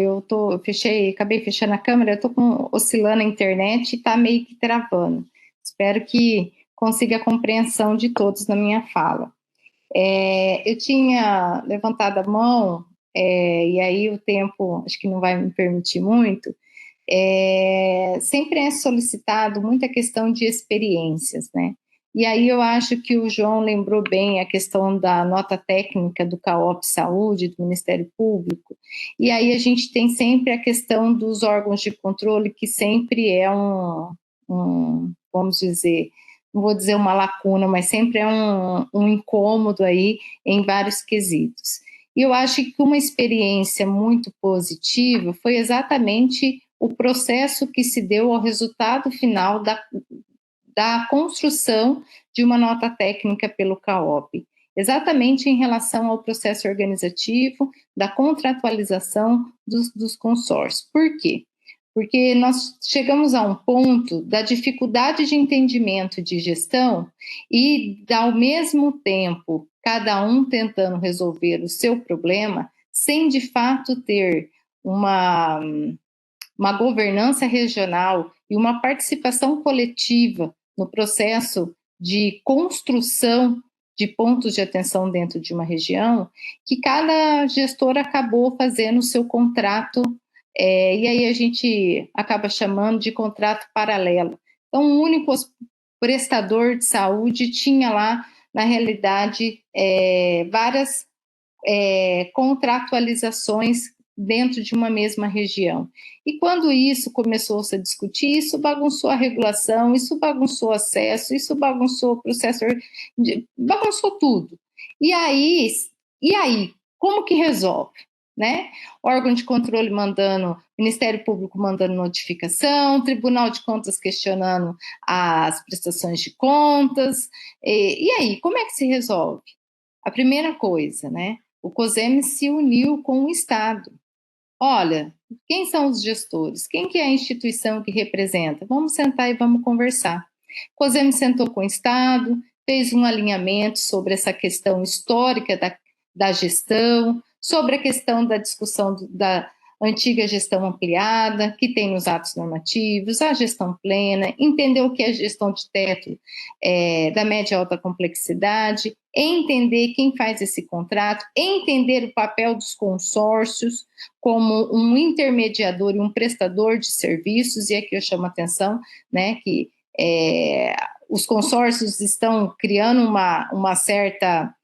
acabei fechando a câmera, eu estou oscilando a internet e está meio que travando. Espero que consiga a compreensão de todos na minha fala. Eu tinha levantado a mão, e aí o tempo acho que não vai me permitir muito. Sempre é solicitado muita questão de experiências, né? E aí eu acho que o João lembrou bem a questão da nota técnica do CAOP Saúde, do Ministério Público, e aí a gente tem sempre a questão dos órgãos de controle, que sempre é vamos dizer, não vou dizer uma lacuna, mas sempre é um incômodo aí em vários quesitos. E eu acho que uma experiência muito positiva foi exatamente o processo que se deu ao resultado final da construção de uma nota técnica pelo CAOP, exatamente em relação ao processo organizativo, da contratualização dos consórcios. Por quê? Porque nós chegamos a um ponto da dificuldade de entendimento de gestão e, ao mesmo tempo, cada um tentando resolver o seu problema, sem de fato ter uma governança regional e uma participação coletiva no processo de construção de pontos de atenção dentro de uma região, que cada gestor acabou fazendo o seu contrato, e aí a gente acaba chamando de contrato paralelo. Então, um único prestador de saúde tinha lá, na realidade, várias contratualizações dentro de uma mesma região. E quando isso começou a se discutir, isso bagunçou a regulação, isso bagunçou o acesso, isso bagunçou o processo, bagunçou tudo. E aí, como que resolve? Né? Órgão de controle mandando, Ministério Público mandando notificação, Tribunal de Contas questionando as prestações de contas. E aí, como é que se resolve? A primeira coisa, né? O COSEME se uniu com o Estado. Olha, quem são os gestores? Quem que é a instituição que representa? Vamos sentar e vamos conversar. O COSEME sentou com o Estado, fez um alinhamento sobre essa questão histórica da gestão, sobre a questão da discussão da antiga gestão ampliada, que tem nos atos normativos, a gestão plena, entender o que é gestão de teto da média e alta complexidade, entender quem faz esse contrato, entender o papel dos consórcios como um intermediador e um prestador de serviços, e aqui eu chamo a atenção, né, que os consórcios estão criando uma certa,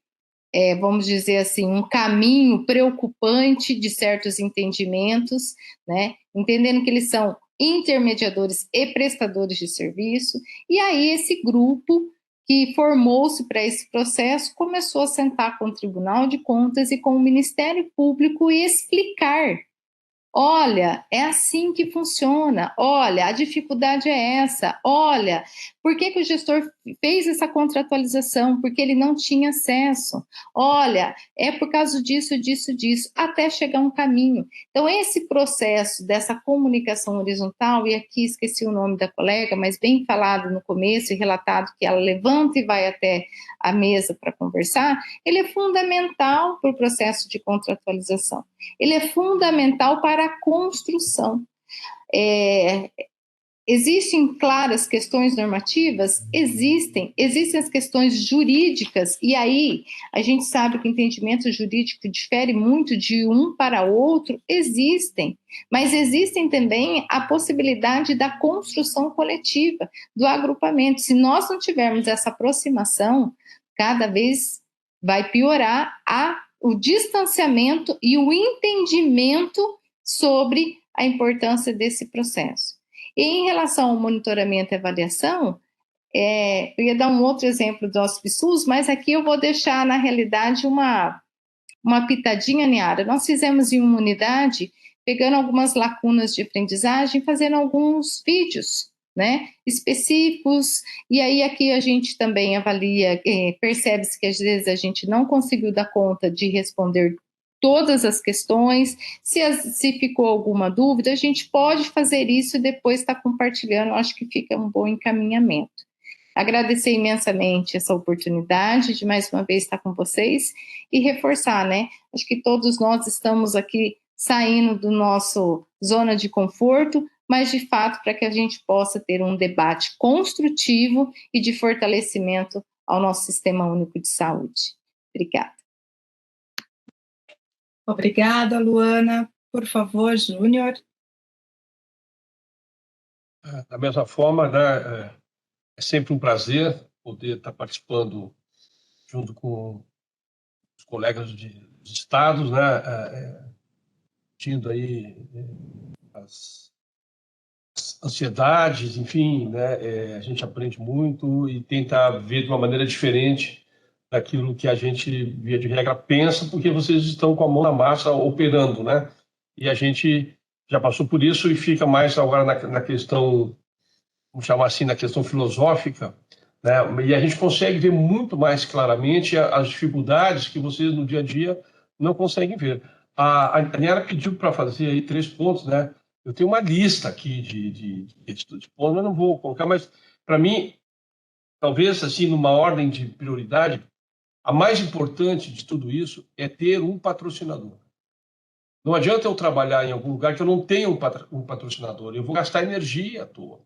vamos dizer assim, um caminho preocupante de certos entendimentos, né, entendendo que eles são intermediadores e prestadores de serviço, e aí esse grupo que formou-se para esse processo começou a sentar com o Tribunal de Contas e com o Ministério Público e explicar: olha, é assim que funciona, olha, a dificuldade é essa, olha, por que o gestor fez essa contratualização porque ele não tinha acesso. Olha, é por causa disso, até chegar um caminho. Então, esse processo dessa comunicação horizontal, e aqui esqueci o nome da colega, mas bem falado no começo e relatado que ela levanta e vai até a mesa para conversar, ele é fundamental para o processo de contratualização. Ele é fundamental para a construção. Existem claras questões normativas? Existem as questões jurídicas, e aí a gente sabe que o entendimento jurídico difere muito de um para outro, mas existem também a possibilidade da construção coletiva, do agrupamento. Se nós não tivermos essa aproximação, cada vez vai piorar o distanciamento e o entendimento sobre a importância desse processo. E em relação ao monitoramento e avaliação, eu ia dar um outro exemplo do HospiSUS, mas aqui eu vou deixar, na realidade, uma pitadinha, Niara. Nós fizemos em uma unidade, pegando algumas lacunas de aprendizagem, fazendo alguns vídeos, né, específicos, e aí aqui a gente também avalia, percebe-se que às vezes a gente não conseguiu dar conta de responder todas as questões, se ficou alguma dúvida, a gente pode fazer isso e depois estar compartilhando, acho que fica um bom encaminhamento. Agradecer imensamente essa oportunidade de mais uma vez estar com vocês e reforçar, né? Acho que todos nós estamos aqui saindo do nosso zona de conforto, mas de fato para que a gente possa ter um debate construtivo e de fortalecimento ao nosso Sistema Único de Saúde. Obrigada. Obrigada, Luana. Por favor, Júnior. Da mesma forma, né, é sempre um prazer poder estar participando junto com os colegas dos estados, né, tindo aí as ansiedades, enfim, né, a gente aprende muito e tenta ver de uma maneira diferente daquilo que a gente, via de regra, pensa, porque vocês estão com a mão na massa operando, né? E a gente já passou por isso e fica mais agora na questão, vamos chamar assim, na questão filosófica, né? E a gente consegue ver muito mais claramente as dificuldades que vocês no dia a dia não conseguem ver. A Niara pediu para fazer aí 3 pontos, né? Eu tenho uma lista aqui de pontos, mas não vou colocar, mas para mim, talvez assim, numa ordem de prioridade, a mais importante de tudo isso é ter um patrocinador. Não adianta eu trabalhar em algum lugar que eu não tenha um patrocinador. Eu vou gastar energia à toa.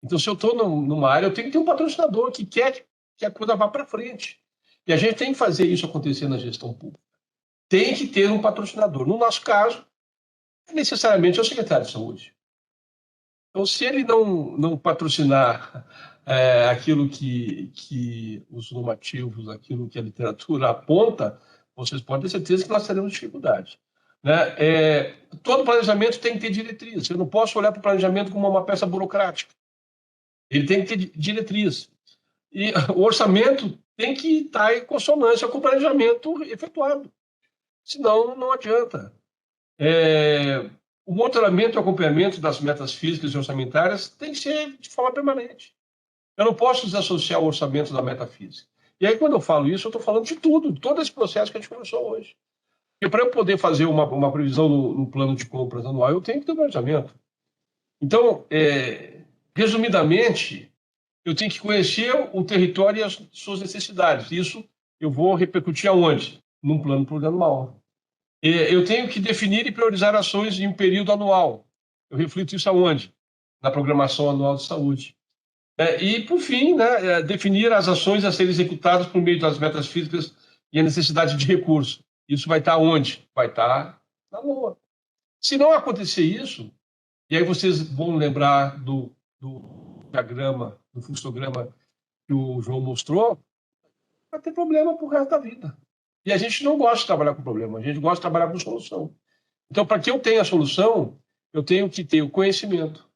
Então, se eu estou numa área, eu tenho que ter um patrocinador que quer que a coisa vá para frente. E a gente tem que fazer isso acontecer na gestão pública. Tem que ter um patrocinador. No nosso caso, necessariamente é o secretário de saúde. Então, se ele não patrocinar aquilo que os normativos, aquilo que a literatura aponta, vocês podem ter certeza que nós teremos dificuldade. Né? Todo planejamento tem que ter diretriz. Eu não posso olhar para o planejamento como uma peça burocrática. Ele tem que ter diretriz. E o orçamento tem que estar em consonância com o planejamento efetuado. Senão, não adianta. O monitoramento e acompanhamento das metas físicas e orçamentárias tem que ser de forma permanente. Eu não posso desassociar o orçamento da meta física. E aí, quando eu falo isso, eu estou falando de tudo, de todo esse processo que a gente conversou hoje. Porque para eu poder fazer uma previsão no plano de compras anual, eu tenho que ter um planejamento. Então, resumidamente, eu tenho que conhecer o território e as suas necessidades. Isso eu vou repercutir aonde? Num plano plurianual. Eu tenho que definir e priorizar ações em um período anual. Eu reflito isso aonde? Na programação anual de saúde. E, por fim, né, definir as ações a serem executadas por meio das metas físicas e a necessidade de recurso. Isso vai estar onde? Vai estar na LOA. Se não acontecer isso, e aí vocês vão lembrar do diagrama, do fluxograma que o João mostrou, vai ter problema para o resto da vida. E a gente não gosta de trabalhar com problema, a gente gosta de trabalhar com solução. Então, para que eu tenha a solução, eu tenho que ter o conhecimento.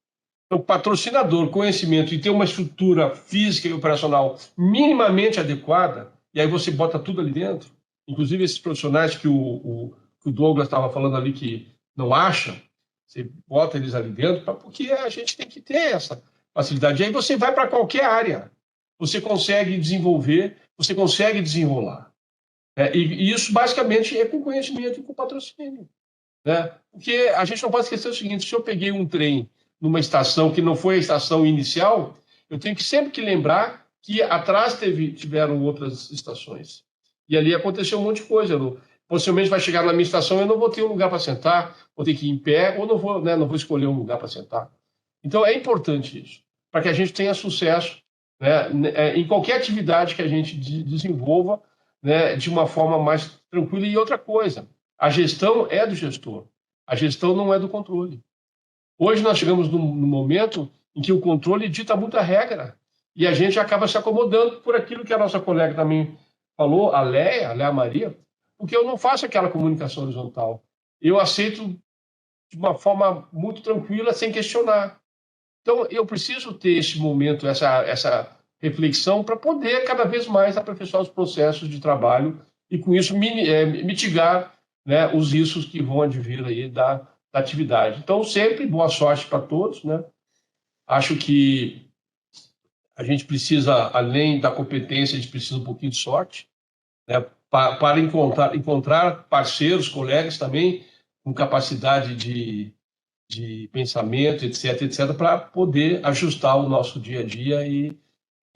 Então, patrocinador, conhecimento e ter uma estrutura física e operacional minimamente adequada, e aí você bota tudo ali dentro, inclusive esses profissionais que o Douglas estava falando ali que não acha, você bota eles ali dentro, porque a gente tem que ter essa facilidade. E aí você vai para qualquer área. você consegue desenvolver, você consegue desenrolar. E isso, basicamente, é com conhecimento e com patrocínio. Né? Porque a gente não pode esquecer o seguinte, se eu peguei um trem numa estação que não foi a estação inicial, eu tenho que sempre que lembrar que atrás tiveram outras estações. E ali aconteceu um monte de coisa. Possivelmente vai chegar na minha estação, eu não vou ter um lugar para sentar, vou ter que ir em pé, ou não vou escolher um lugar para sentar. Então, é importante isso, para que a gente tenha sucesso, né, em qualquer atividade que a gente desenvolva, né, de uma forma mais tranquila. E outra coisa, a gestão é do gestor, a gestão não é do controle. Hoje nós chegamos num momento em que o controle dita muita regra, e a gente acaba se acomodando por aquilo que a nossa colega também falou, a Léa Maria, porque eu não faço aquela comunicação horizontal. Eu aceito de uma forma muito tranquila, sem questionar. Então, eu preciso ter esse momento, essa reflexão, para poder cada vez mais aperfeiçoar os processos de trabalho e, com isso, mitigar, né, os riscos que vão advir aí da atividade. Então, sempre boa sorte para todos, né? Acho que a gente precisa, além da competência, a gente precisa um pouquinho de sorte, né, para encontrar parceiros, colegas também com capacidade de pensamento, etc., para poder ajustar o nosso dia a dia e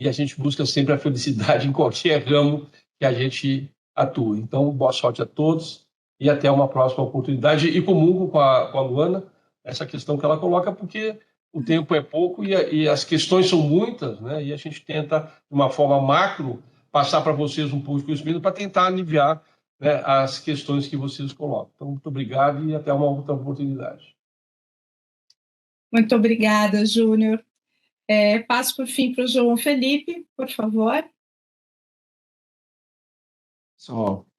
a gente busca sempre a felicidade em qualquer ramo que a gente atua. Então, boa sorte a todos e até uma próxima oportunidade. E comungo com a Luana essa questão que ela coloca, porque o tempo é pouco e as questões são muitas, né? E a gente tenta, de uma forma macro, passar para vocês um pouco de conhecimento para tentar aliviar, né, as questões que vocês colocam. Então, muito obrigado e até uma outra oportunidade. Muito obrigada, Júnior. Passo por fim para o João Felipe, por favor.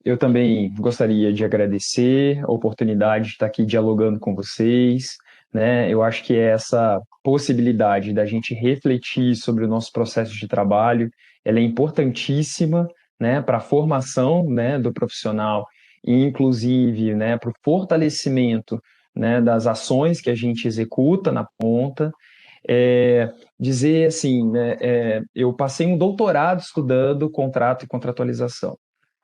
Eu também gostaria de agradecer a oportunidade de estar aqui dialogando com vocês, né? Eu acho que essa possibilidade da gente refletir sobre o nosso processo de trabalho, ela é importantíssima, né, para a formação, né, do profissional e, inclusive, né, para o fortalecimento, né, das ações que a gente executa na ponta. Dizer assim, né, eu passei um doutorado estudando contrato e contratualização.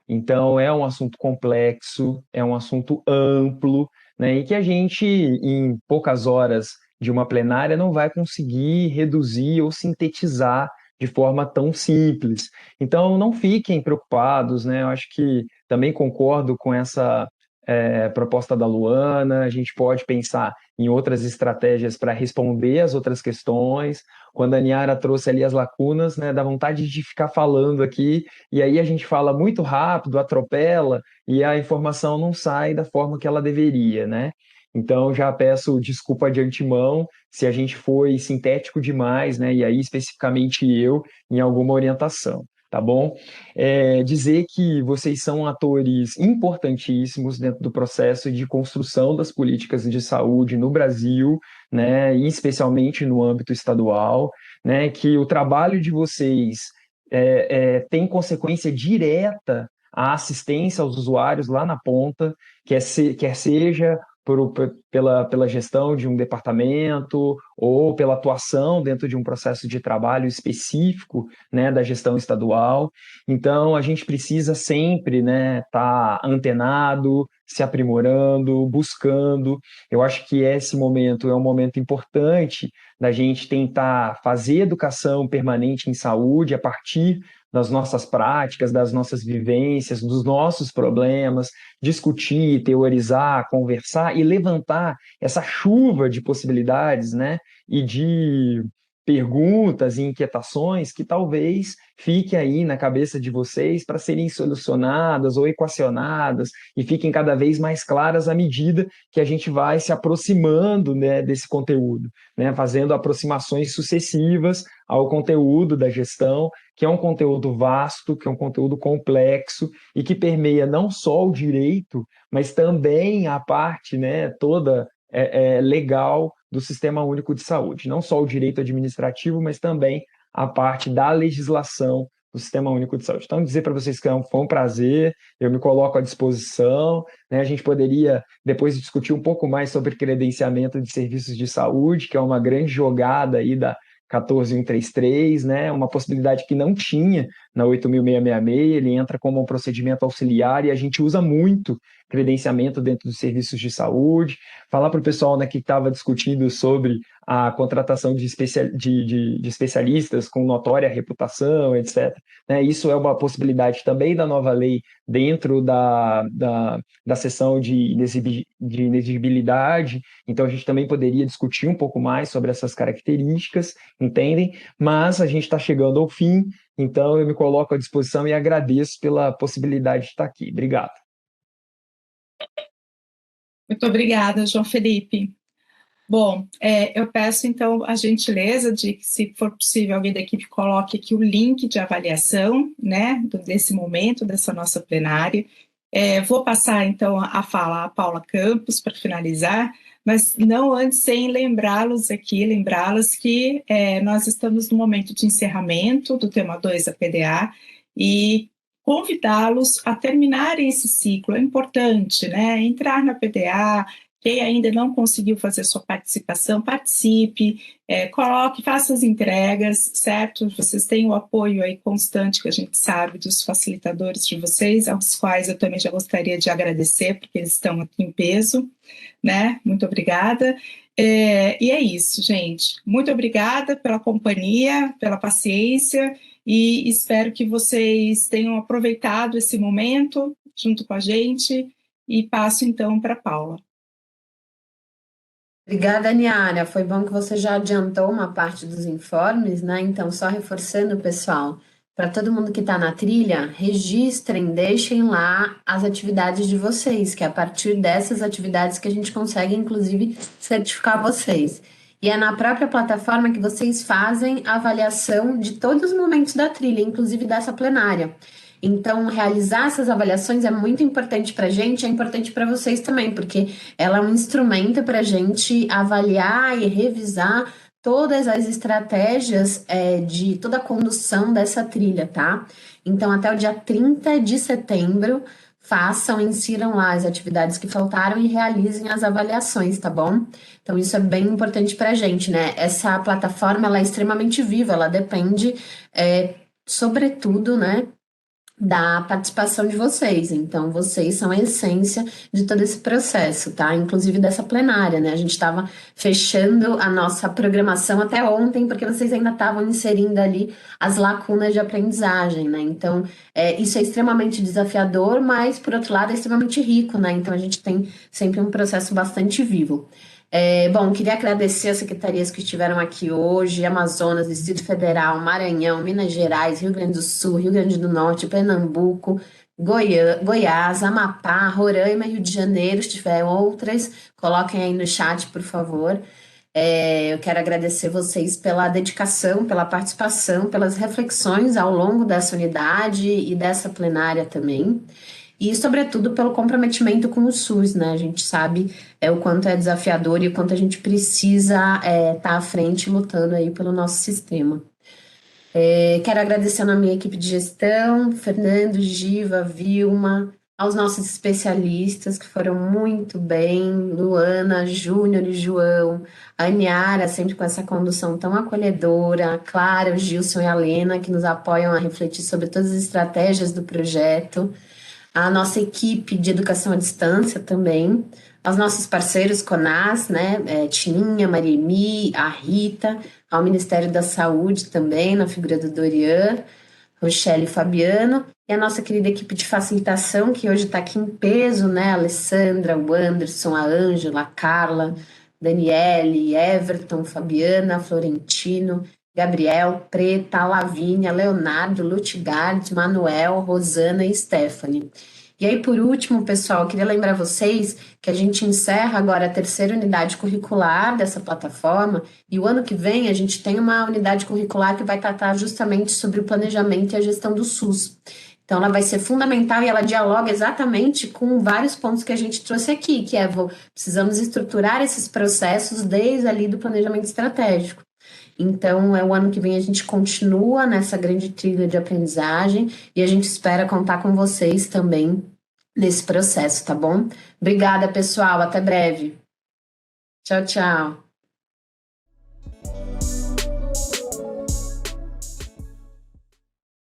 Então, é um assunto complexo, é um assunto amplo, né, e que a gente, em poucas horas de uma plenária, não vai conseguir reduzir ou sintetizar de forma tão simples. Então, não fiquem preocupados, né? Eu acho que também concordo com essa proposta da Luana. A gente pode pensar em outras estratégias para responder as outras questões. Quando a Niara trouxe ali as lacunas, né, dá vontade de ficar falando aqui, e aí a gente fala muito rápido, atropela, e a informação não sai da forma que ela deveria, né? Então, já peço desculpa de antemão se a gente foi sintético demais, né? E aí, especificamente eu, em alguma orientação, tá bom? Dizer que vocês são atores importantíssimos dentro do processo de construção das políticas de saúde no Brasil, né? E especialmente no âmbito estadual, né? Que o trabalho de vocês tem consequência direta à assistência aos usuários lá na ponta, quer seja pela gestão de um departamento ou pela atuação dentro de um processo de trabalho específico, né, da gestão estadual. Então, a gente precisa sempre, né, estar antenado, se aprimorando, buscando. Eu acho que esse momento é um momento importante da gente tentar fazer educação permanente em saúde a partir das nossas práticas, das nossas vivências, dos nossos problemas, discutir, teorizar, conversar e levantar essa chuva de possibilidades, né, e de perguntas e inquietações que talvez fiquem aí na cabeça de vocês para serem solucionadas ou equacionadas e fiquem cada vez mais claras à medida que a gente vai se aproximando, né, desse conteúdo, né, fazendo aproximações sucessivas ao conteúdo da gestão, que é um conteúdo vasto, que é um conteúdo complexo e que permeia não só o direito, mas também a parte, né, toda legal do Sistema Único de Saúde. Não só o direito administrativo, mas também a parte da legislação do Sistema Único de Saúde. Então, dizer para vocês que foi um prazer, eu me coloco à disposição, né? A gente poderia depois discutir um pouco mais sobre credenciamento de serviços de saúde, que é uma grande jogada aí 14133, né, uma possibilidade que não tinha na 8.666, ele entra como um procedimento auxiliar e a gente usa muito credenciamento dentro dos serviços de saúde. Falar para o pessoal, né, que estava discutindo sobre a contratação de especialistas com notória reputação, etc. Né, isso é uma possibilidade também da nova lei dentro da seção de inexigibilidade, então a gente também poderia discutir um pouco mais sobre essas características, entendem? Mas a gente está chegando ao fim, então eu me coloco à disposição e agradeço pela possibilidade de estar aqui. Obrigado. Muito obrigada, João Felipe. Bom, eu peço então a gentileza de que, se for possível, alguém da equipe coloque aqui o link de avaliação, né, desse momento, dessa nossa plenária. Vou passar então a fala à Paula Campos para finalizar, mas não antes sem lembrá-las que nós estamos no momento de encerramento do tema 2 da PDA e convidá-los a terminarem esse ciclo. É importante, né, entrar na PDA. Quem ainda não conseguiu fazer sua participação, participe, coloque, faça as entregas, certo? Vocês têm o apoio aí constante, que a gente sabe, dos facilitadores de vocês, aos quais eu também já gostaria de agradecer, porque eles estão aqui em peso, né? Muito obrigada. E é isso, gente. Muito obrigada pela companhia, pela paciência, e espero que vocês tenham aproveitado esse momento junto com a gente, e passo então para a Paula. Obrigada, Niara. Foi bom que você já adiantou uma parte dos informes, né? Então, só reforçando, pessoal, para todo mundo que está na trilha, registrem, deixem lá as atividades de vocês, que é a partir dessas atividades que a gente consegue, inclusive, certificar vocês. E é na própria plataforma que vocês fazem a avaliação de todos os momentos da trilha, inclusive dessa plenária. Então, realizar essas avaliações é muito importante para a gente, é importante para vocês também, porque ela é um instrumento para a gente avaliar e revisar todas as estratégias de toda a condução dessa trilha, tá? Então, até o dia 30 de setembro, insiram lá as atividades que faltaram e realizem as avaliações, tá bom? Então, isso é bem importante para a gente, né? Essa plataforma, ela é extremamente viva, ela depende, sobretudo, né, da participação de vocês. Então, vocês são a essência de todo esse processo, tá? Inclusive dessa plenária, né? A gente estava fechando a nossa programação até ontem, porque vocês ainda estavam inserindo ali as lacunas de aprendizagem, né? Então, isso é extremamente desafiador, mas, por outro lado, é extremamente rico, né? Então, a gente tem sempre um processo bastante vivo. Bom, queria agradecer as secretarias que estiveram aqui hoje: Amazonas, Distrito Federal, Maranhão, Minas Gerais, Rio Grande do Sul, Rio Grande do Norte, Pernambuco, Goiás, Amapá, Roraima, Rio de Janeiro. Se tiver outras, coloquem aí no chat, por favor. Eu quero agradecer vocês pela dedicação, pela participação, pelas reflexões ao longo dessa unidade e dessa plenária também. E, sobretudo, pelo comprometimento com o SUS, né? A gente sabe o quanto é desafiador e o quanto a gente precisa estar à frente lutando aí pelo nosso sistema. Quero agradecer na minha equipe de gestão, Fernando, Giva, Vilma, aos nossos especialistas que foram muito bem, Luana, Júnior e João, a Niara, sempre com essa condução tão acolhedora, a Clara, o Gilson e a Lena, que nos apoiam a refletir sobre todas as estratégias do projeto, a nossa equipe de educação à distância também, aos nossos parceiros CONAS, né, Tininha, Mariemi, a Rita, ao Ministério da Saúde também, na figura do Dorian, Rochelle e Fabiano, e a nossa querida equipe de facilitação, que hoje está aqui em peso, né, a Alessandra, o Anderson, a Ângela, a Carla, Daniele, Everton, Fabiana, Florentino, Gabriel, Preta, Lavínia, Leonardo, Lutgard, Manuel, Rosana e Stephanie. E aí, por último, pessoal, eu queria lembrar vocês que a gente encerra agora a terceira unidade curricular dessa plataforma, e o ano que vem a gente tem uma unidade curricular que vai tratar justamente sobre o planejamento e a gestão do SUS. Então, ela vai ser fundamental e ela dialoga exatamente com vários pontos que a gente trouxe aqui, que precisamos estruturar esses processos desde ali do planejamento estratégico. Então, o ano que vem a gente continua nessa grande trilha de aprendizagem e a gente espera contar com vocês também nesse processo, tá bom? Obrigada, pessoal. Até breve. Tchau, tchau.